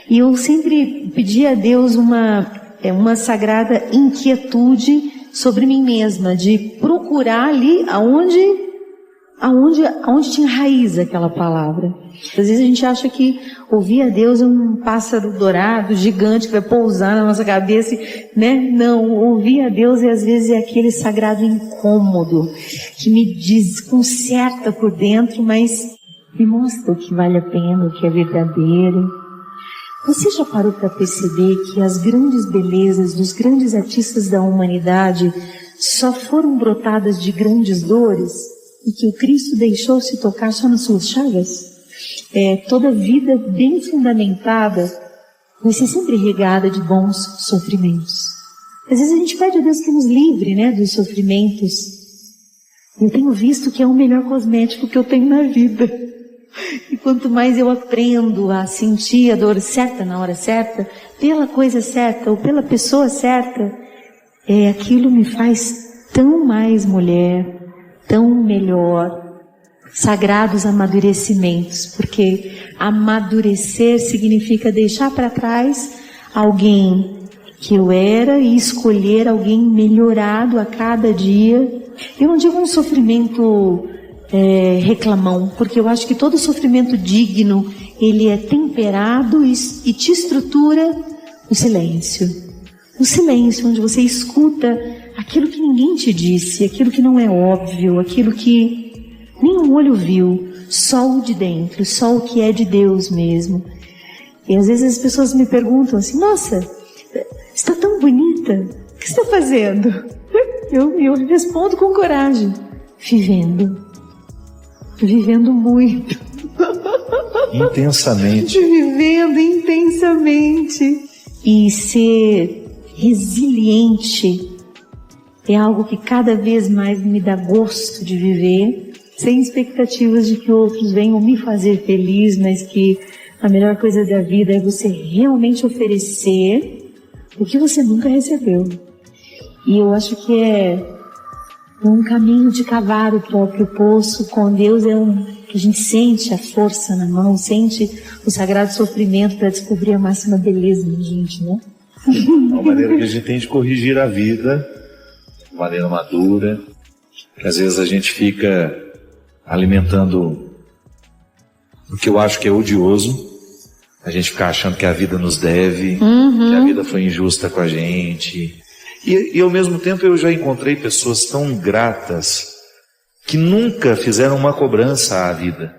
E eu sempre pedi a Deus uma sagrada inquietude sobre mim mesma, de procurar ali aonde tinha raiz aquela palavra. Às vezes a gente acha que ouvir a Deus é um pássaro dourado, gigante, que vai pousar na nossa cabeça, né? Não, ouvir a Deus às vezes é aquele sagrado incômodo, que me desconcerta por dentro, mas me mostra o que vale a pena, o que é verdadeiro. Você já parou para perceber que as grandes belezas dos grandes artistas da humanidade só foram brotadas de grandes dores? E que o Cristo deixou se tocar só nas suas chagas? Toda vida bem fundamentada vai ser sempre regada de bons sofrimentos. Às vezes a gente pede a Deus que nos livre, né, dos sofrimentos. Eu tenho visto que é o melhor cosmético que eu tenho na vida. E quanto mais eu aprendo a sentir a dor certa na hora certa, pela coisa certa ou pela pessoa certa, aquilo me faz tão mais mulher, tão melhor. Sagrados amadurecimentos, porque amadurecer significa deixar para trás alguém que eu era e escolher alguém melhorado a cada dia. Eu não digo um sofrimento reclamão, porque eu acho que todo sofrimento digno, ele é temperado e te estrutura o silêncio. O silêncio, onde você escuta aquilo que ninguém te disse, aquilo que não é óbvio, aquilo que nenhum olho viu, só o de dentro, só o que é de Deus mesmo. E às vezes as pessoas me perguntam assim, nossa, você está tão bonita, o que você está fazendo? Eu respondo com coragem, vivendo muito. Intensamente. Vivendo intensamente. E ser resiliente é algo que cada vez mais me dá gosto de viver, sem expectativas de que outros venham me fazer feliz, mas que a melhor coisa da vida é você realmente oferecer o que você nunca recebeu. E eu acho que é um caminho de cavar o próprio poço. Com Deus que a gente sente a força na mão, sente o sagrado sofrimento para descobrir a máxima beleza da gente, né? É uma maneira que a gente tem de corrigir a vida, de maneira madura, que às vezes a gente fica alimentando o que eu acho que é odioso, a gente ficar achando que a vida nos deve, que a vida foi injusta com a gente. E ao mesmo tempo eu já encontrei pessoas tão gratas que nunca fizeram uma cobrança à vida.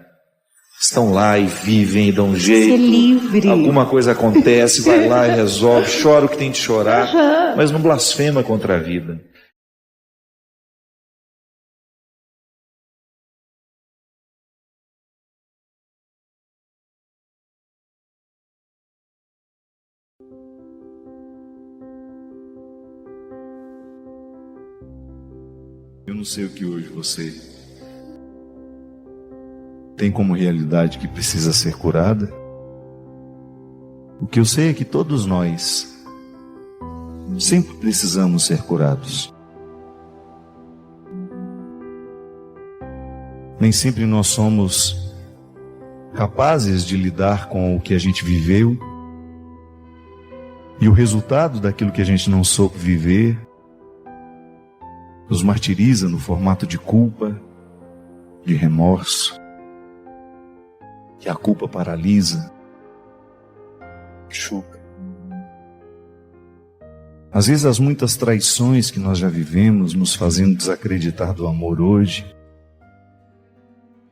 Estão lá e vivem e dão um jeito. Ser livre. Alguma coisa acontece, vai lá e resolve, chora o que tem de chorar, mas não blasfema contra a vida. Eu não sei o que hoje você tem como realidade que precisa ser curada. O que eu sei é que todos nós sempre precisamos ser curados. Nem sempre nós somos capazes de lidar com o que a gente viveu e o resultado daquilo que a gente não soube viver nos martiriza no formato de culpa, de remorso, que a culpa paralisa, chupa. Às vezes as muitas traições que nós já vivemos nos fazendo desacreditar do amor hoje.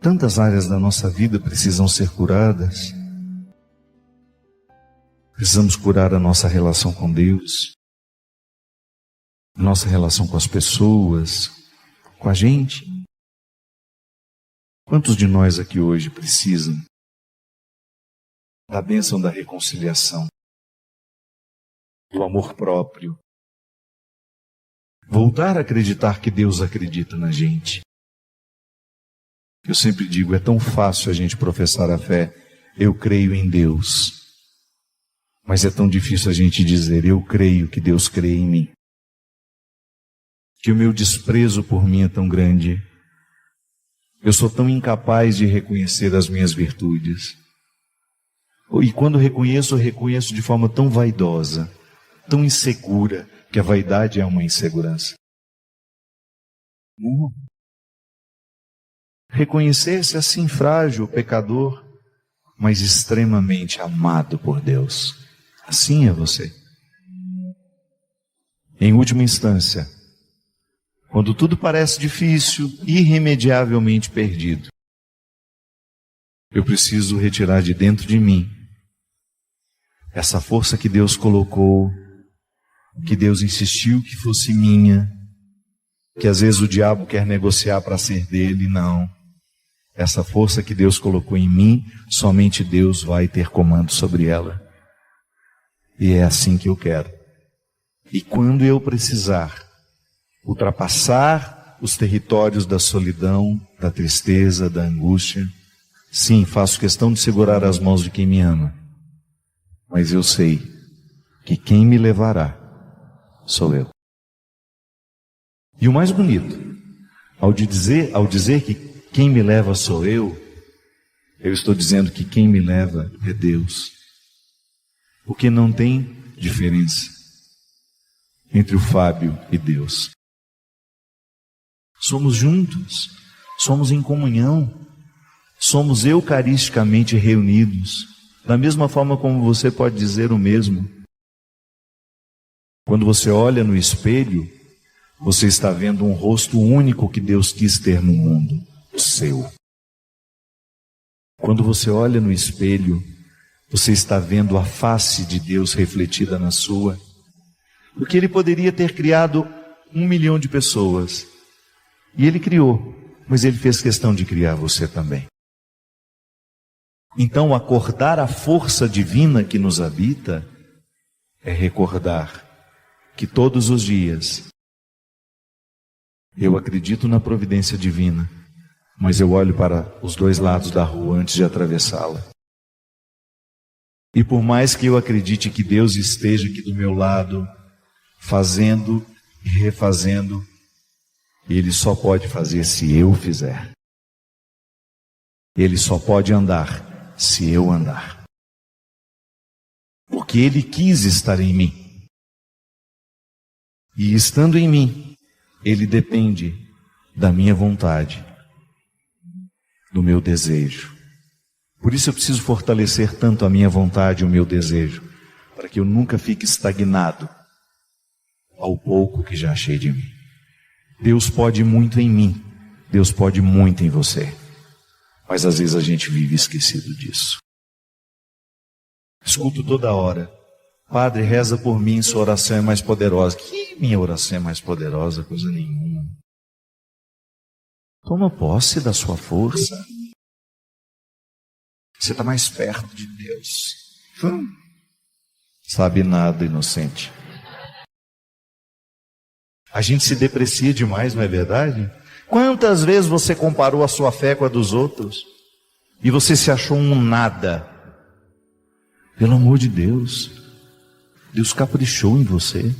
Tantas áreas da nossa vida precisam ser curadas. Precisamos curar a nossa relação com Deus, nossa relação com as pessoas, com a gente. Quantos de nós aqui hoje precisam da bênção da reconciliação, do amor próprio? Voltar a acreditar que Deus acredita na gente. Eu sempre digo, é tão fácil a gente professar a fé, eu creio em Deus. Mas é tão difícil a gente dizer, eu creio que Deus crê em mim. que o meu desprezo por mim é tão grande. Eu sou tão incapaz de reconhecer as minhas virtudes. E quando reconheço, eu reconheço de forma tão vaidosa, tão insegura, que a vaidade é uma insegurança. Não. Reconhecer-se assim frágil, pecador, mas extremamente amado por Deus. Assim é você. Em última instância, quando tudo parece difícil, irremediavelmente perdido, eu preciso retirar de dentro de mim essa força que Deus colocou, que Deus insistiu que fosse minha, que às vezes o diabo quer negociar para ser dele. Não. Essa força que Deus colocou em mim, somente Deus vai ter comando sobre ela. E é assim que eu quero. E quando eu precisar ultrapassar os territórios da solidão, da tristeza, da angústia, sim, faço questão de segurar as mãos de quem me ama. Mas eu sei que quem me levará sou eu. E o mais bonito, ao dizer que quem me leva sou eu estou dizendo que quem me leva é Deus. Porque não tem diferença entre o Fábio e Deus. Somos juntos, somos em comunhão, somos eucaristicamente reunidos, da mesma forma como você pode dizer o mesmo. Quando você olha no espelho, você está vendo um rosto único que Deus quis ter no mundo, o seu. Quando você olha no espelho, você está vendo a face de Deus refletida na sua. Porque Ele poderia ter criado 1 milhão de pessoas. E Ele criou, mas Ele fez questão de criar você também. Então, acordar a força divina que nos habita é recordar que todos os dias eu acredito na providência divina, mas eu olho para os dois lados da rua antes de atravessá-la. E por mais que eu acredite que Deus esteja aqui do meu lado, fazendo e refazendo, Ele só pode fazer se eu fizer. Ele só pode andar se eu andar. Porque Ele quis estar em mim. E estando em mim, Ele depende da minha vontade, do meu desejo. Por isso eu preciso fortalecer tanto a minha vontade e o meu desejo, para que eu nunca fique estagnado ao pouco que já achei de mim. Deus pode muito em mim, Deus pode muito em você, mas às vezes a gente vive esquecido disso. Escuto toda hora: Padre, reza por mim, sua oração é mais poderosa. Que minha oração é mais poderosa? Coisa nenhuma. Toma posse da sua força. Você está mais perto de Deus. Sabe nada, inocente. A gente se deprecia demais, não é verdade? Quantas vezes você comparou a sua fé com a dos outros e você se achou um nada? Pelo amor de Deus, Deus caprichou em você,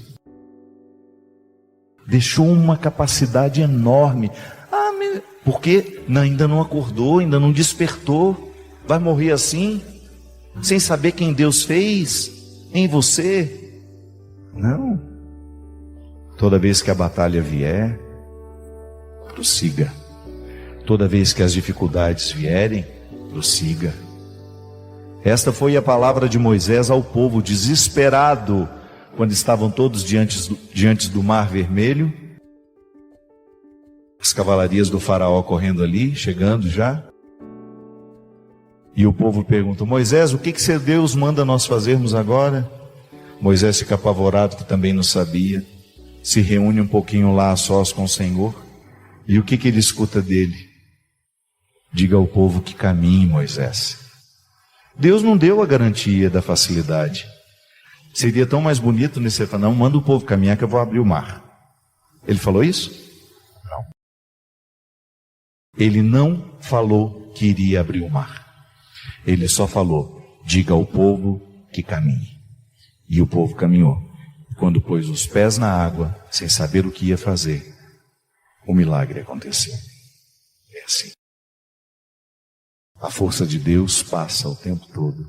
deixou uma capacidade enorme. Porque ainda não acordou, ainda não despertou. Vai morrer assim, sem saber quem Deus fez em você? Não. Toda vez que a batalha vier, prossiga. Toda vez que as dificuldades vierem, prossiga. Esta foi a palavra de Moisés ao povo desesperado, quando estavam todos diante do Mar Vermelho. As cavalarias do faraó correndo ali, chegando já. E o povo pergunta: Moisés, o que seu Deus manda nós fazermos agora? Moisés fica apavorado, que também não sabia. Se reúne um pouquinho lá a sós com o Senhor. E o que ele escuta dele? Diga ao povo que caminhe, Moisés. Deus não deu a garantia da facilidade. Seria tão mais bonito nesse falar: não, manda o povo caminhar que eu vou abrir o mar. Ele falou isso? Não. Ele não falou que iria abrir o mar. Ele só falou: diga ao povo que caminhe. E o povo caminhou. quando pôs os pés na água, sem saber o que ia fazer, o milagre aconteceu. É assim. A força de Deus passa o tempo todo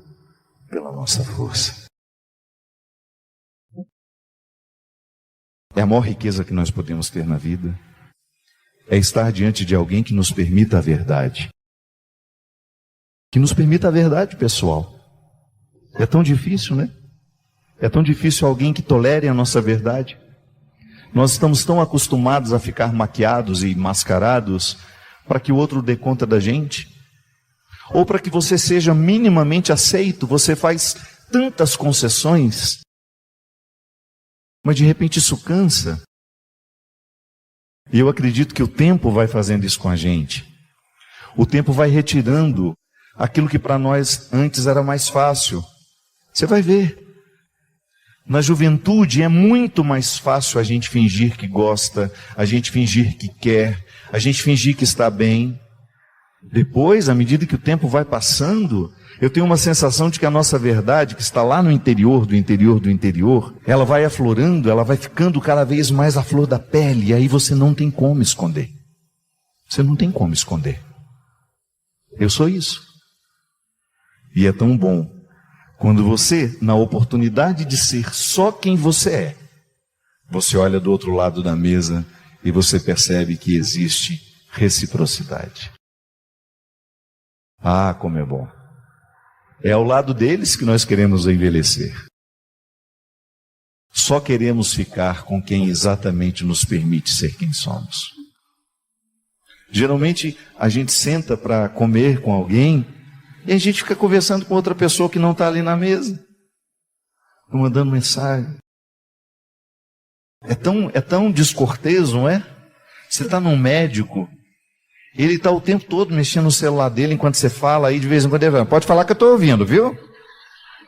pela nossa força. É a maior riqueza que nós podemos ter na vida. É estar diante de alguém que nos permita a verdade. Que nos permita a verdade, pessoal. É tão difícil, né? É tão difícil alguém que tolere a nossa verdade. Nós estamos tão acostumados a ficar maquiados e mascarados para que o outro dê conta da gente. Ou para que você seja minimamente aceito, você faz tantas concessões. Mas de repente isso cansa. E eu acredito que o tempo vai fazendo isso com a gente. O tempo vai retirando aquilo que para nós antes era mais fácil. Você vai ver. Na juventude é muito mais fácil a gente fingir que gosta, a gente fingir que quer, a gente fingir que está bem. Depois, à medida que o tempo vai passando, eu tenho uma sensação de que a nossa verdade, que está lá no interior do interior do interior, ela vai aflorando, ela vai ficando cada vez mais à flor da pele, e aí você não tem como esconder. Você não tem como esconder. Eu sou isso. E é tão bom quando você, na oportunidade de ser só quem você é, você olha do outro lado da mesa e você percebe que existe reciprocidade. Ah, como é bom. É ao lado deles que nós queremos envelhecer. Só queremos ficar com quem exatamente nos permite ser quem somos. Geralmente a gente senta para comer com alguém e a gente fica conversando com outra pessoa que não está ali na mesa, mandando mensagem. É tão descortês, não é? Você está num médico, ele está o tempo todo mexendo no celular dele enquanto você fala, aí de vez em quando ele fala, pode falar que eu estou ouvindo, viu?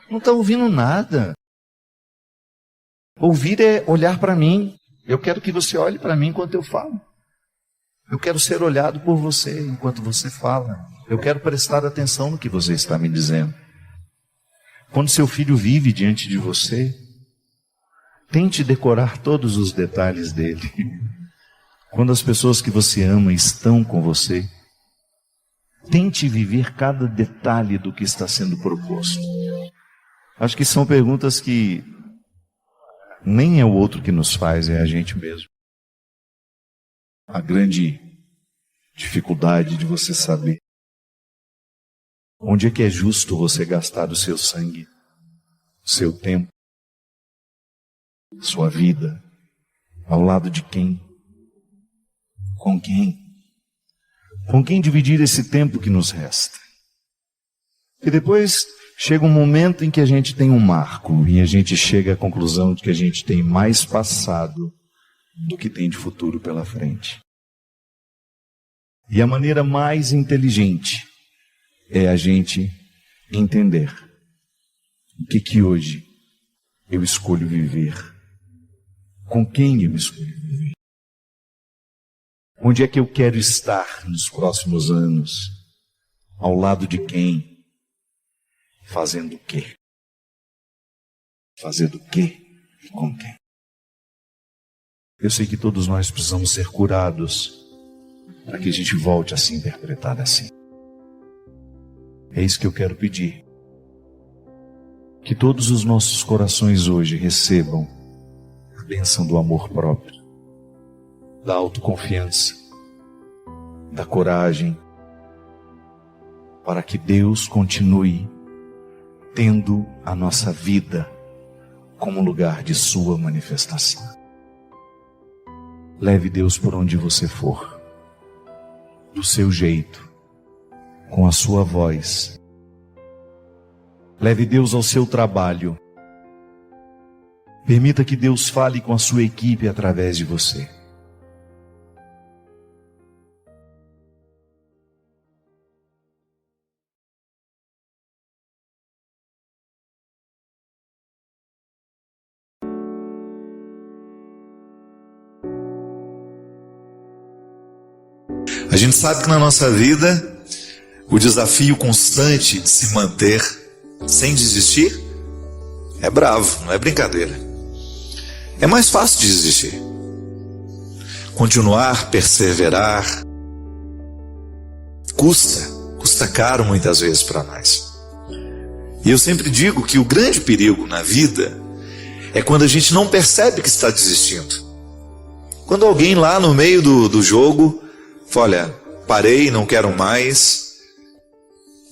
Não está ouvindo nada. Ouvir é olhar para mim. Eu quero que você olhe para mim enquanto eu falo. Eu quero ser olhado por você enquanto você fala. Eu quero prestar atenção no que você está me dizendo. Quando seu filho vive diante de você, tente decorar todos os detalhes dele. Quando as pessoas que você ama estão com você, tente viver cada detalhe do que está sendo proposto. Acho que são perguntas que nem é o outro que nos faz, é a gente mesmo. A grande dificuldade de você saber onde é que é justo você gastar o seu sangue, o seu tempo, sua vida, ao lado de quem? Com quem? Com quem dividir esse tempo que nos resta? E depois chega um momento em que a gente tem um marco e a gente chega à conclusão de que a gente tem mais passado do que tem de futuro pela frente. E a maneira mais inteligente é a gente entender o que hoje eu escolho viver, com quem eu escolho viver. Onde é que eu quero estar nos próximos anos? Ao lado de quem? Fazendo o quê? Fazendo o quê e com quem? Eu sei que todos nós precisamos ser curados para que a gente volte a se interpretar assim. É isso que eu quero pedir. Que todos os nossos corações hoje recebam a bênção do amor próprio, da autoconfiança, da coragem, para que Deus continue tendo a nossa vida como lugar de sua manifestação. Leve Deus por onde você for, do seu jeito, com a sua voz. Leve Deus ao seu trabalho. Permita que Deus fale com a sua equipe através de você. A gente sabe que na nossa vida, o desafio constante de se manter sem desistir é bravo, não é brincadeira. é mais fácil de desistir. Continuar, perseverar, custa caro muitas vezes para nós. E eu sempre digo que o grande perigo na vida é quando a gente não percebe que está desistindo. Quando alguém lá no meio do jogo fala, olha, parei, não quero mais.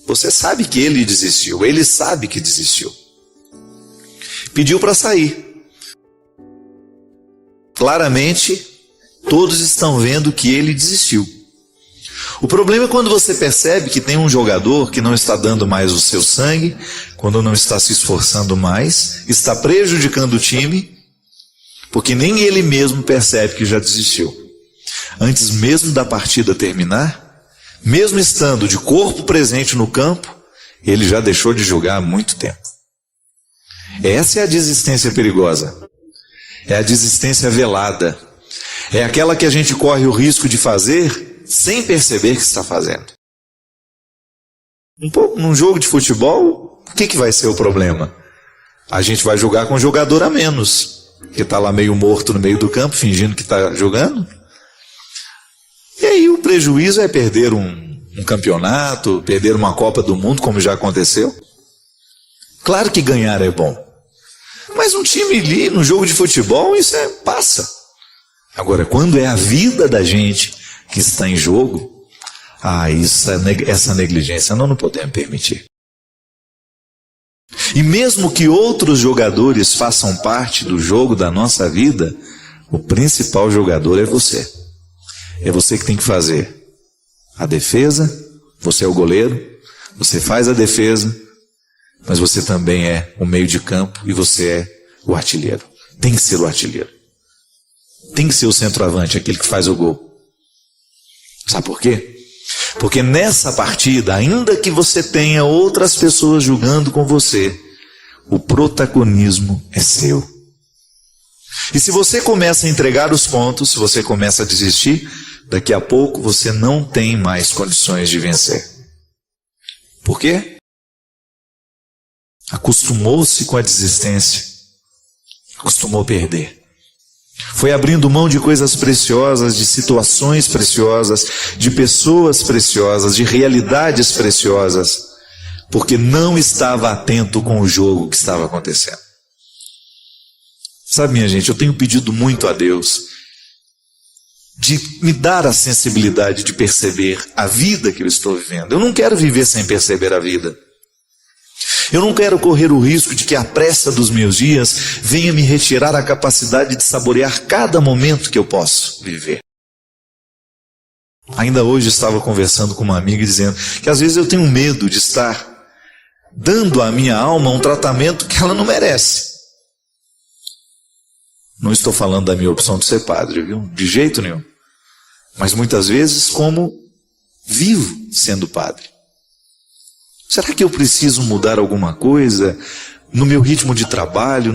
Você sabe que ele desistiu, ele sabe que desistiu. Pediu para sair. Claramente, todos estão vendo que ele desistiu. O problema é quando você percebe que tem um jogador que não está dando mais o seu sangue, quando não está se esforçando mais, está prejudicando o time, porque nem ele mesmo percebe que já desistiu. Antes mesmo da partida terminar, mesmo estando de corpo presente no campo, ele já deixou de jogar há muito tempo. Essa é a desistência perigosa. É a desistência velada. É aquela que a gente corre o risco de fazer sem perceber que está fazendo. Num jogo de futebol, o que vai ser o problema? A gente vai jogar com um jogador a menos, que está lá meio morto no meio do campo, fingindo que está jogando. E aí o prejuízo é perder um campeonato, perder uma Copa do Mundo, como já aconteceu. Claro que ganhar é bom. Mas um time ali, no jogo de futebol, isso passa. Agora, quando é a vida da gente que está em jogo, essa negligência nós não podemos permitir. E mesmo que outros jogadores façam parte do jogo da nossa vida, o principal jogador é você. É você que tem que fazer a defesa, você é o goleiro, você faz a defesa, mas você também é o meio de campo e você é o artilheiro. Tem que ser o artilheiro. Tem que ser o centroavante, aquele que faz o gol. Sabe por quê? Porque nessa partida, ainda que você tenha outras pessoas jogando com você, o protagonismo é seu. E se você começa a entregar os pontos, se você começa a desistir, daqui a pouco você não tem mais condições de vencer. Por quê? Acostumou-se com a desistência. Acostumou perder. Foi abrindo mão de coisas preciosas, de situações preciosas, de pessoas preciosas, de realidades preciosas, porque não estava atento com o jogo que estava acontecendo. Sabe, minha gente, eu tenho pedido muito a Deus de me dar a sensibilidade de perceber a vida que eu estou vivendo. Eu não quero viver sem perceber a vida. Eu não quero correr o risco de que a pressa dos meus dias venha me retirar a capacidade de saborear cada momento que eu posso viver. Ainda hoje estava conversando com uma amiga dizendo que às vezes eu tenho medo de estar dando à minha alma um tratamento que ela não merece. Não estou falando da minha opção de ser padre, viu? De jeito nenhum. Mas muitas vezes como vivo sendo padre. Será que eu preciso mudar alguma coisa no meu ritmo de trabalho,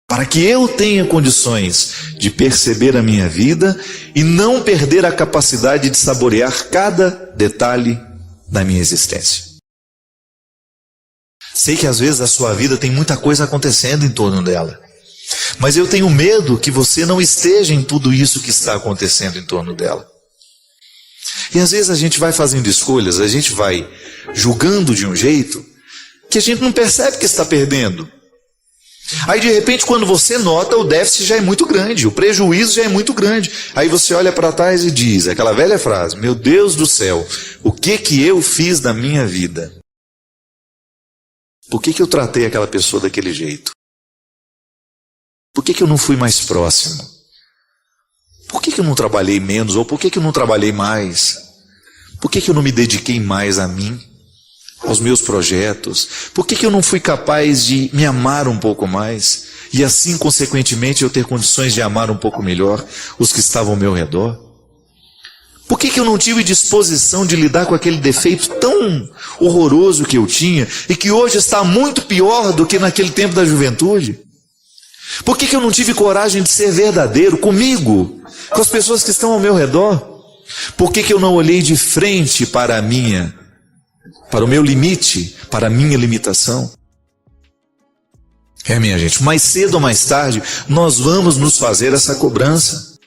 para que eu tenha condições de perceber a minha vida e não perder a capacidade de saborear cada detalhe da minha existência? Sei que às vezes a sua vida tem muita coisa acontecendo em torno dela, mas eu tenho medo que você não esteja em tudo isso que está acontecendo em torno dela. E às vezes a gente vai fazendo escolhas, a gente vai julgando de um jeito que a gente não percebe que está perdendo. Aí de repente quando você nota, o déficit já é muito grande, o prejuízo já é muito grande. Aí você olha para trás e diz, aquela velha frase, meu Deus do céu, o que eu fiz da minha vida? Por que eu tratei aquela pessoa daquele jeito? Por que eu não fui mais próximo? Por que eu não trabalhei menos? Ou por que eu não trabalhei mais? Por que eu não me dediquei mais a mim? Aos meus projetos? Por que eu não fui capaz de me amar um pouco mais? E assim, consequentemente, eu ter condições de amar um pouco melhor os que estavam ao meu redor? Por que eu não tive disposição de lidar com aquele defeito tão horroroso que eu tinha e que hoje está muito pior do que naquele tempo da juventude? Por que eu não tive coragem de ser verdadeiro comigo, com as pessoas que estão ao meu redor? Por que eu não olhei de frente para o meu limite, para a minha limitação? Minha gente, mais cedo ou mais tarde, nós vamos nos fazer essa cobrança.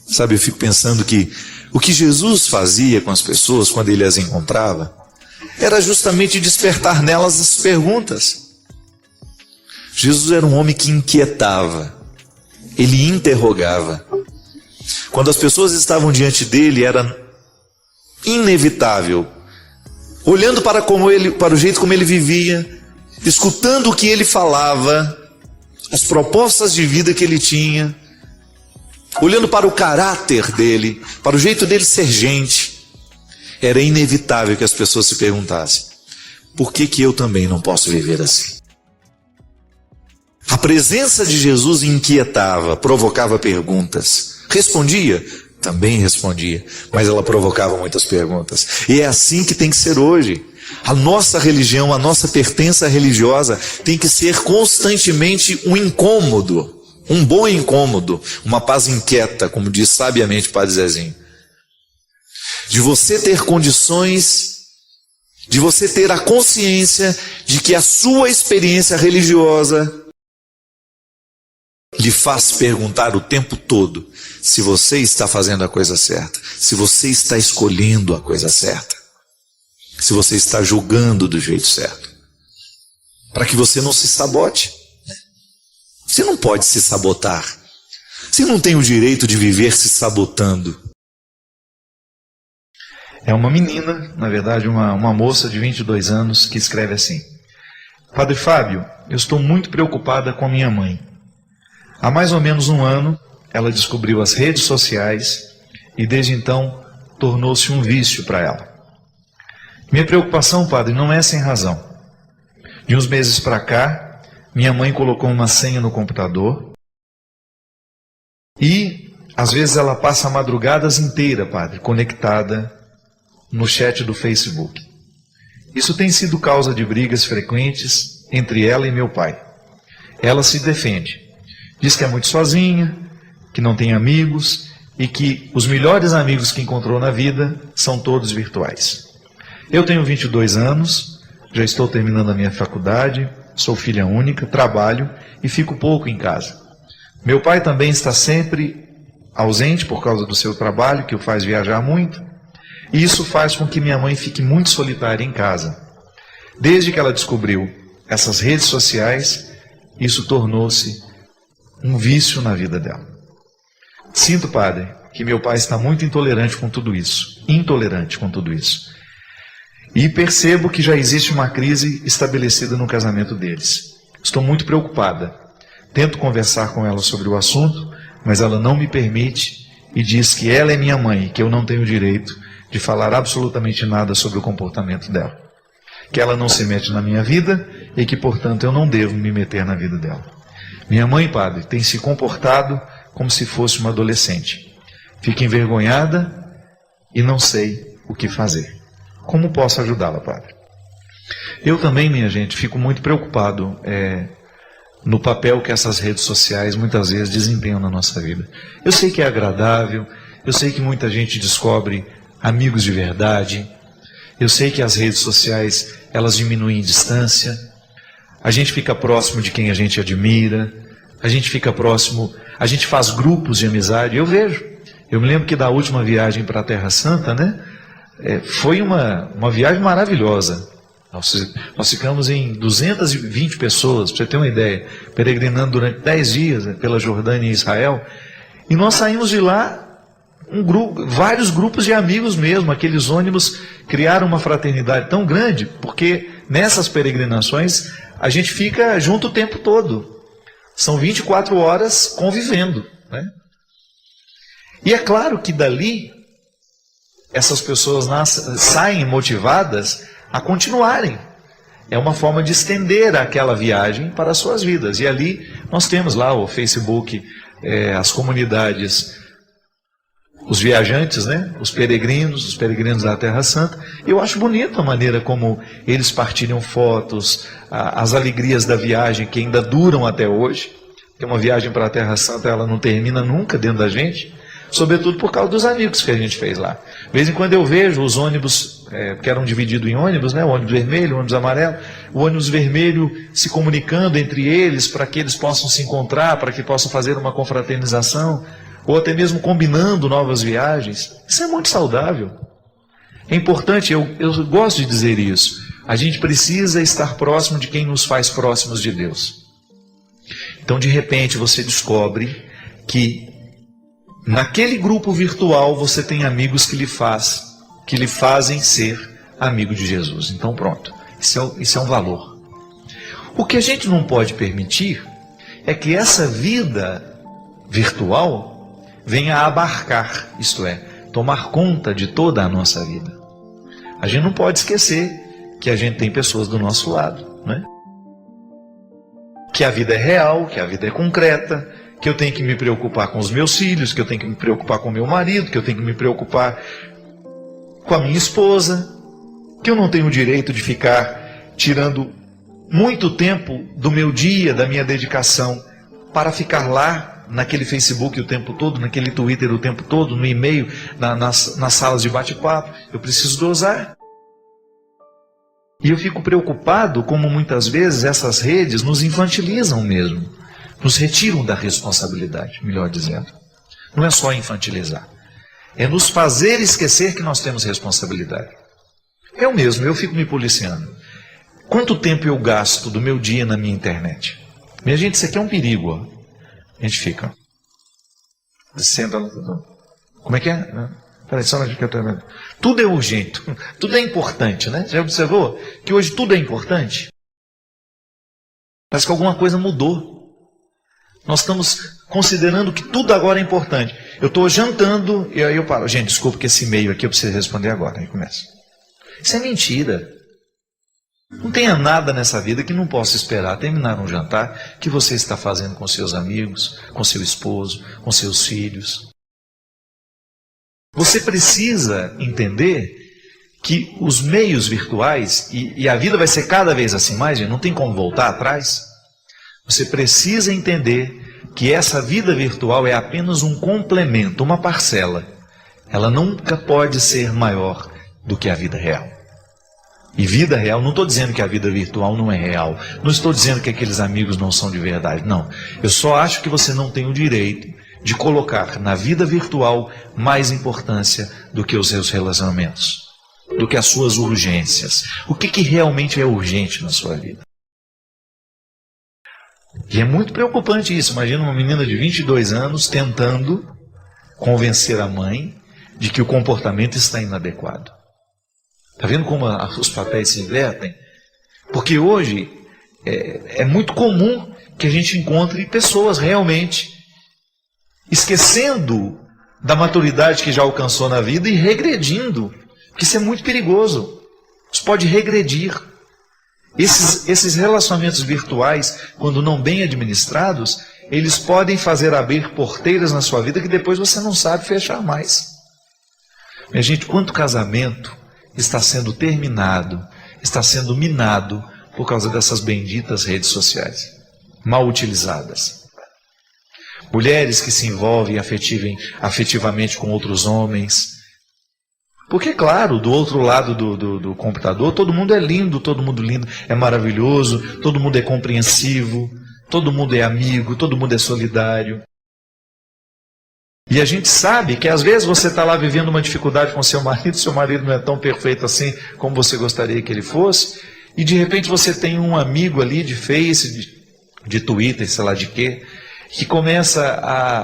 Sabe, eu fico pensando que o que Jesus fazia com as pessoas quando ele as encontrava, era justamente despertar nelas as perguntas. Jesus era um homem que inquietava, ele interrogava. Quando as pessoas estavam diante dele, era inevitável, olhando para o jeito como ele vivia, escutando o que ele falava, as propostas de vida que ele tinha, olhando para o caráter dele, para o jeito dele ser gente, era inevitável que as pessoas se perguntassem: por que eu também não posso viver assim? A presença de Jesus inquietava, provocava perguntas. Respondia? Também respondia, mas ela provocava muitas perguntas. E é assim que tem que ser hoje. A nossa religião, a nossa pertença religiosa tem que ser constantemente um incômodo, um bom incômodo, uma paz inquieta, como diz sabiamente o Padre Zezinho. De você ter condições, de você ter a consciência de que a sua experiência religiosa lhe faz perguntar o tempo todo se você está fazendo a coisa certa, se você está escolhendo a coisa certa, se você está julgando do jeito certo, para que você não se sabote. Você não pode se sabotar. Você não tem o direito de viver se sabotando. É uma menina, na verdade uma moça de 22 anos, que escreve assim: Padre Fábio, eu estou muito preocupada com a minha mãe. Há mais ou menos um ano, ela descobriu as redes sociais e desde então tornou-se um vício para ela. Minha preocupação, padre, não é sem razão. De uns meses para cá, minha mãe colocou uma senha no computador e às vezes ela passa madrugadas inteiras, padre, conectada no chat do Facebook. Isso tem sido causa de brigas frequentes entre ela e meu pai. Ela se defende. Diz que é muito sozinha, que não tem amigos e que os melhores amigos que encontrou na vida são todos virtuais. Eu tenho 22 anos, já estou terminando a minha faculdade, sou filha única, trabalho e fico pouco em casa. Meu pai também está sempre ausente por causa do seu trabalho, que o faz viajar muito, e isso faz com que minha mãe fique muito solitária em casa. Desde que ela descobriu essas redes sociais, isso tornou-se um vício na vida dela. Sinto, padre, que meu pai está muito intolerante com tudo isso. E percebo que já existe uma crise estabelecida no casamento deles. Estou muito preocupada. Tento conversar com ela sobre o assunto, mas ela não me permite e diz que ela é minha mãe e que eu não tenho direito de falar absolutamente nada sobre o comportamento dela. Que ela não se mete na minha vida e que, portanto, eu não devo me meter na vida dela. Minha mãe, padre, tem se comportado como se fosse uma adolescente. Fico envergonhada e não sei o que fazer. Como posso ajudá-la, padre? Eu também, minha gente, fico muito preocupado no papel que essas redes sociais muitas vezes desempenham na nossa vida. Eu sei que é agradável, eu sei que muita gente descobre amigos de verdade, eu sei que as redes sociais, elas diminuem distância, a gente fica próximo de quem a gente admira, a gente fica próximo, a gente faz grupos de amizade. Eu me lembro que da última viagem para a Terra Santa, né, foi uma viagem maravilhosa. Nós ficamos em 220 pessoas, para você ter uma ideia, peregrinando durante 10 dias pela Jordânia e Israel, e nós saímos de lá, vários grupos de amigos mesmo. Aqueles ônibus criaram uma fraternidade tão grande, porque nessas peregrinações a gente fica junto o tempo todo. São 24 horas convivendo, né? E é claro que dali essas pessoas saem motivadas a continuarem. É uma forma de estender aquela viagem para as suas vidas. E ali nós temos lá o Facebook, as comunidades, os viajantes, né? Os peregrinos da Terra Santa. Eu acho bonita a maneira como eles partilham fotos, as alegrias da viagem que ainda duram até hoje. Porque uma viagem para a Terra Santa, ela não termina nunca dentro da gente, sobretudo por causa dos amigos que a gente fez lá. De vez em quando eu vejo os ônibus que eram divididos em ônibus, né? O ônibus vermelho, o ônibus amarelo, o ônibus vermelho se comunicando entre eles para que eles possam se encontrar, para que possam fazer uma confraternização, ou até mesmo combinando novas viagens. Isso é muito saudável. É importante, eu gosto de dizer isso. A gente precisa estar próximo de quem nos faz próximos de Deus. Então, de repente, você descobre que naquele grupo virtual você tem amigos que lhe fazem ser amigo de Jesus. Então, pronto. Isso é um valor. O que a gente não pode permitir é que essa vida virtual venha a abarcar, isto é, tomar conta de toda a nossa vida. A gente não pode esquecer que a gente tem pessoas do nosso lado, né? Que a vida é real, que a vida é concreta, que eu tenho que me preocupar com os meus filhos, que eu tenho que me preocupar com o meu marido, que eu tenho que me preocupar com a minha esposa, que eu não tenho o direito de ficar tirando muito tempo do meu dia, da minha dedicação, para ficar lá naquele Facebook o tempo todo, naquele Twitter o tempo todo, no e-mail, nas salas de bate-papo. Eu preciso dosar. E eu fico preocupado como muitas vezes essas redes nos infantilizam mesmo, nos retiram da responsabilidade, melhor dizendo. Não é só infantilizar, é nos fazer esquecer que nós temos responsabilidade. Eu fico me policiando. Quanto tempo eu gasto do meu dia na minha internet? Minha gente, isso aqui é um perigo. Ó. A gente fica. Senta. Como é que é? Peraí, só que eu estou vendo. Tudo é urgente, tudo é importante, né? Já observou que hoje tudo é importante? Parece que alguma coisa mudou. Nós estamos considerando que tudo agora é importante. Eu estou jantando e aí eu paro. Gente, desculpa que esse e-mail aqui eu preciso responder agora. Aí começa. Isso é mentira. Não tenha nada nessa vida que não possa esperar terminar um jantar que você está fazendo com seus amigos, com seu esposo, com seus filhos. Você precisa entender que os meios virtuais, e a vida vai ser cada vez assim mais, gente, não tem como voltar atrás. Você precisa entender que essa vida virtual é apenas um complemento, uma parcela. Ela nunca pode ser maior do que a vida real. E vida real, não estou dizendo que a vida virtual não é real. Não estou dizendo que aqueles amigos não são de verdade. Não. Eu só acho que você não tem o direito de colocar na vida virtual mais importância do que os seus relacionamentos, do que as suas urgências. O que realmente é urgente na sua vida? E é muito preocupante isso. Imagina uma menina de 22 anos tentando convencer a mãe de que o comportamento está inadequado. Está vendo como os papéis se invertem? Porque hoje é muito comum que a gente encontre pessoas realmente esquecendo da maturidade que já alcançou na vida e regredindo. Porque isso é muito perigoso. Isso pode regredir. Esses relacionamentos virtuais, quando não bem administrados, eles podem fazer abrir porteiras na sua vida que depois você não sabe fechar mais. Minha gente, quanto casamento está sendo terminado, está sendo minado por causa dessas benditas redes sociais, mal utilizadas. Mulheres que se envolvem afetivamente com outros homens. Porque, claro, do outro lado do computador, todo mundo é lindo, é maravilhoso, todo mundo é compreensivo, todo mundo é amigo, todo mundo é solidário. E a gente sabe que às vezes você está lá vivendo uma dificuldade com seu marido não é tão perfeito assim como você gostaria que ele fosse, e de repente você tem um amigo ali de Face, de Twitter, sei lá de quê, que começa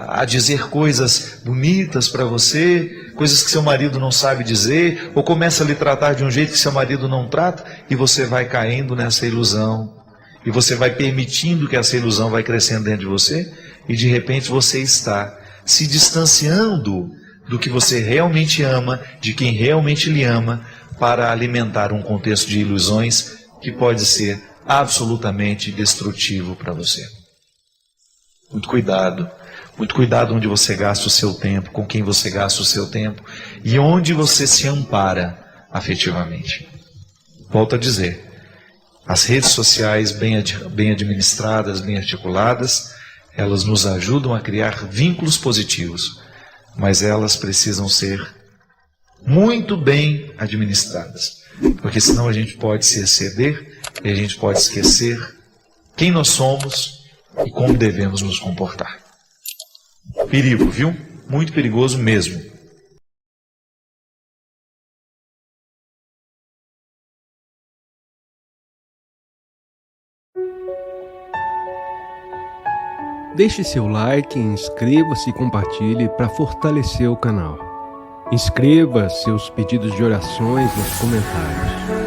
a dizer coisas bonitas para você, coisas que seu marido não sabe dizer, ou começa a lhe tratar de um jeito que seu marido não trata, e você vai caindo nessa ilusão, e você vai permitindo que essa ilusão vai crescendo dentro de você, e de repente você está se distanciando do que você realmente ama, de quem realmente lhe ama, para alimentar um contexto de ilusões que pode ser absolutamente destrutivo para você. Muito cuidado onde você gasta o seu tempo, com quem você gasta o seu tempo e onde você se ampara afetivamente. Volto a dizer, as redes sociais bem administradas, bem articuladas, elas nos ajudam a criar vínculos positivos, mas elas precisam ser muito bem administradas, porque senão a gente pode se exceder e a gente pode esquecer quem nós somos e como devemos nos comportar. Perigo, viu? Muito perigoso mesmo. Deixe seu like, inscreva-se e compartilhe para fortalecer o canal. Inscreva seus pedidos de orações nos comentários.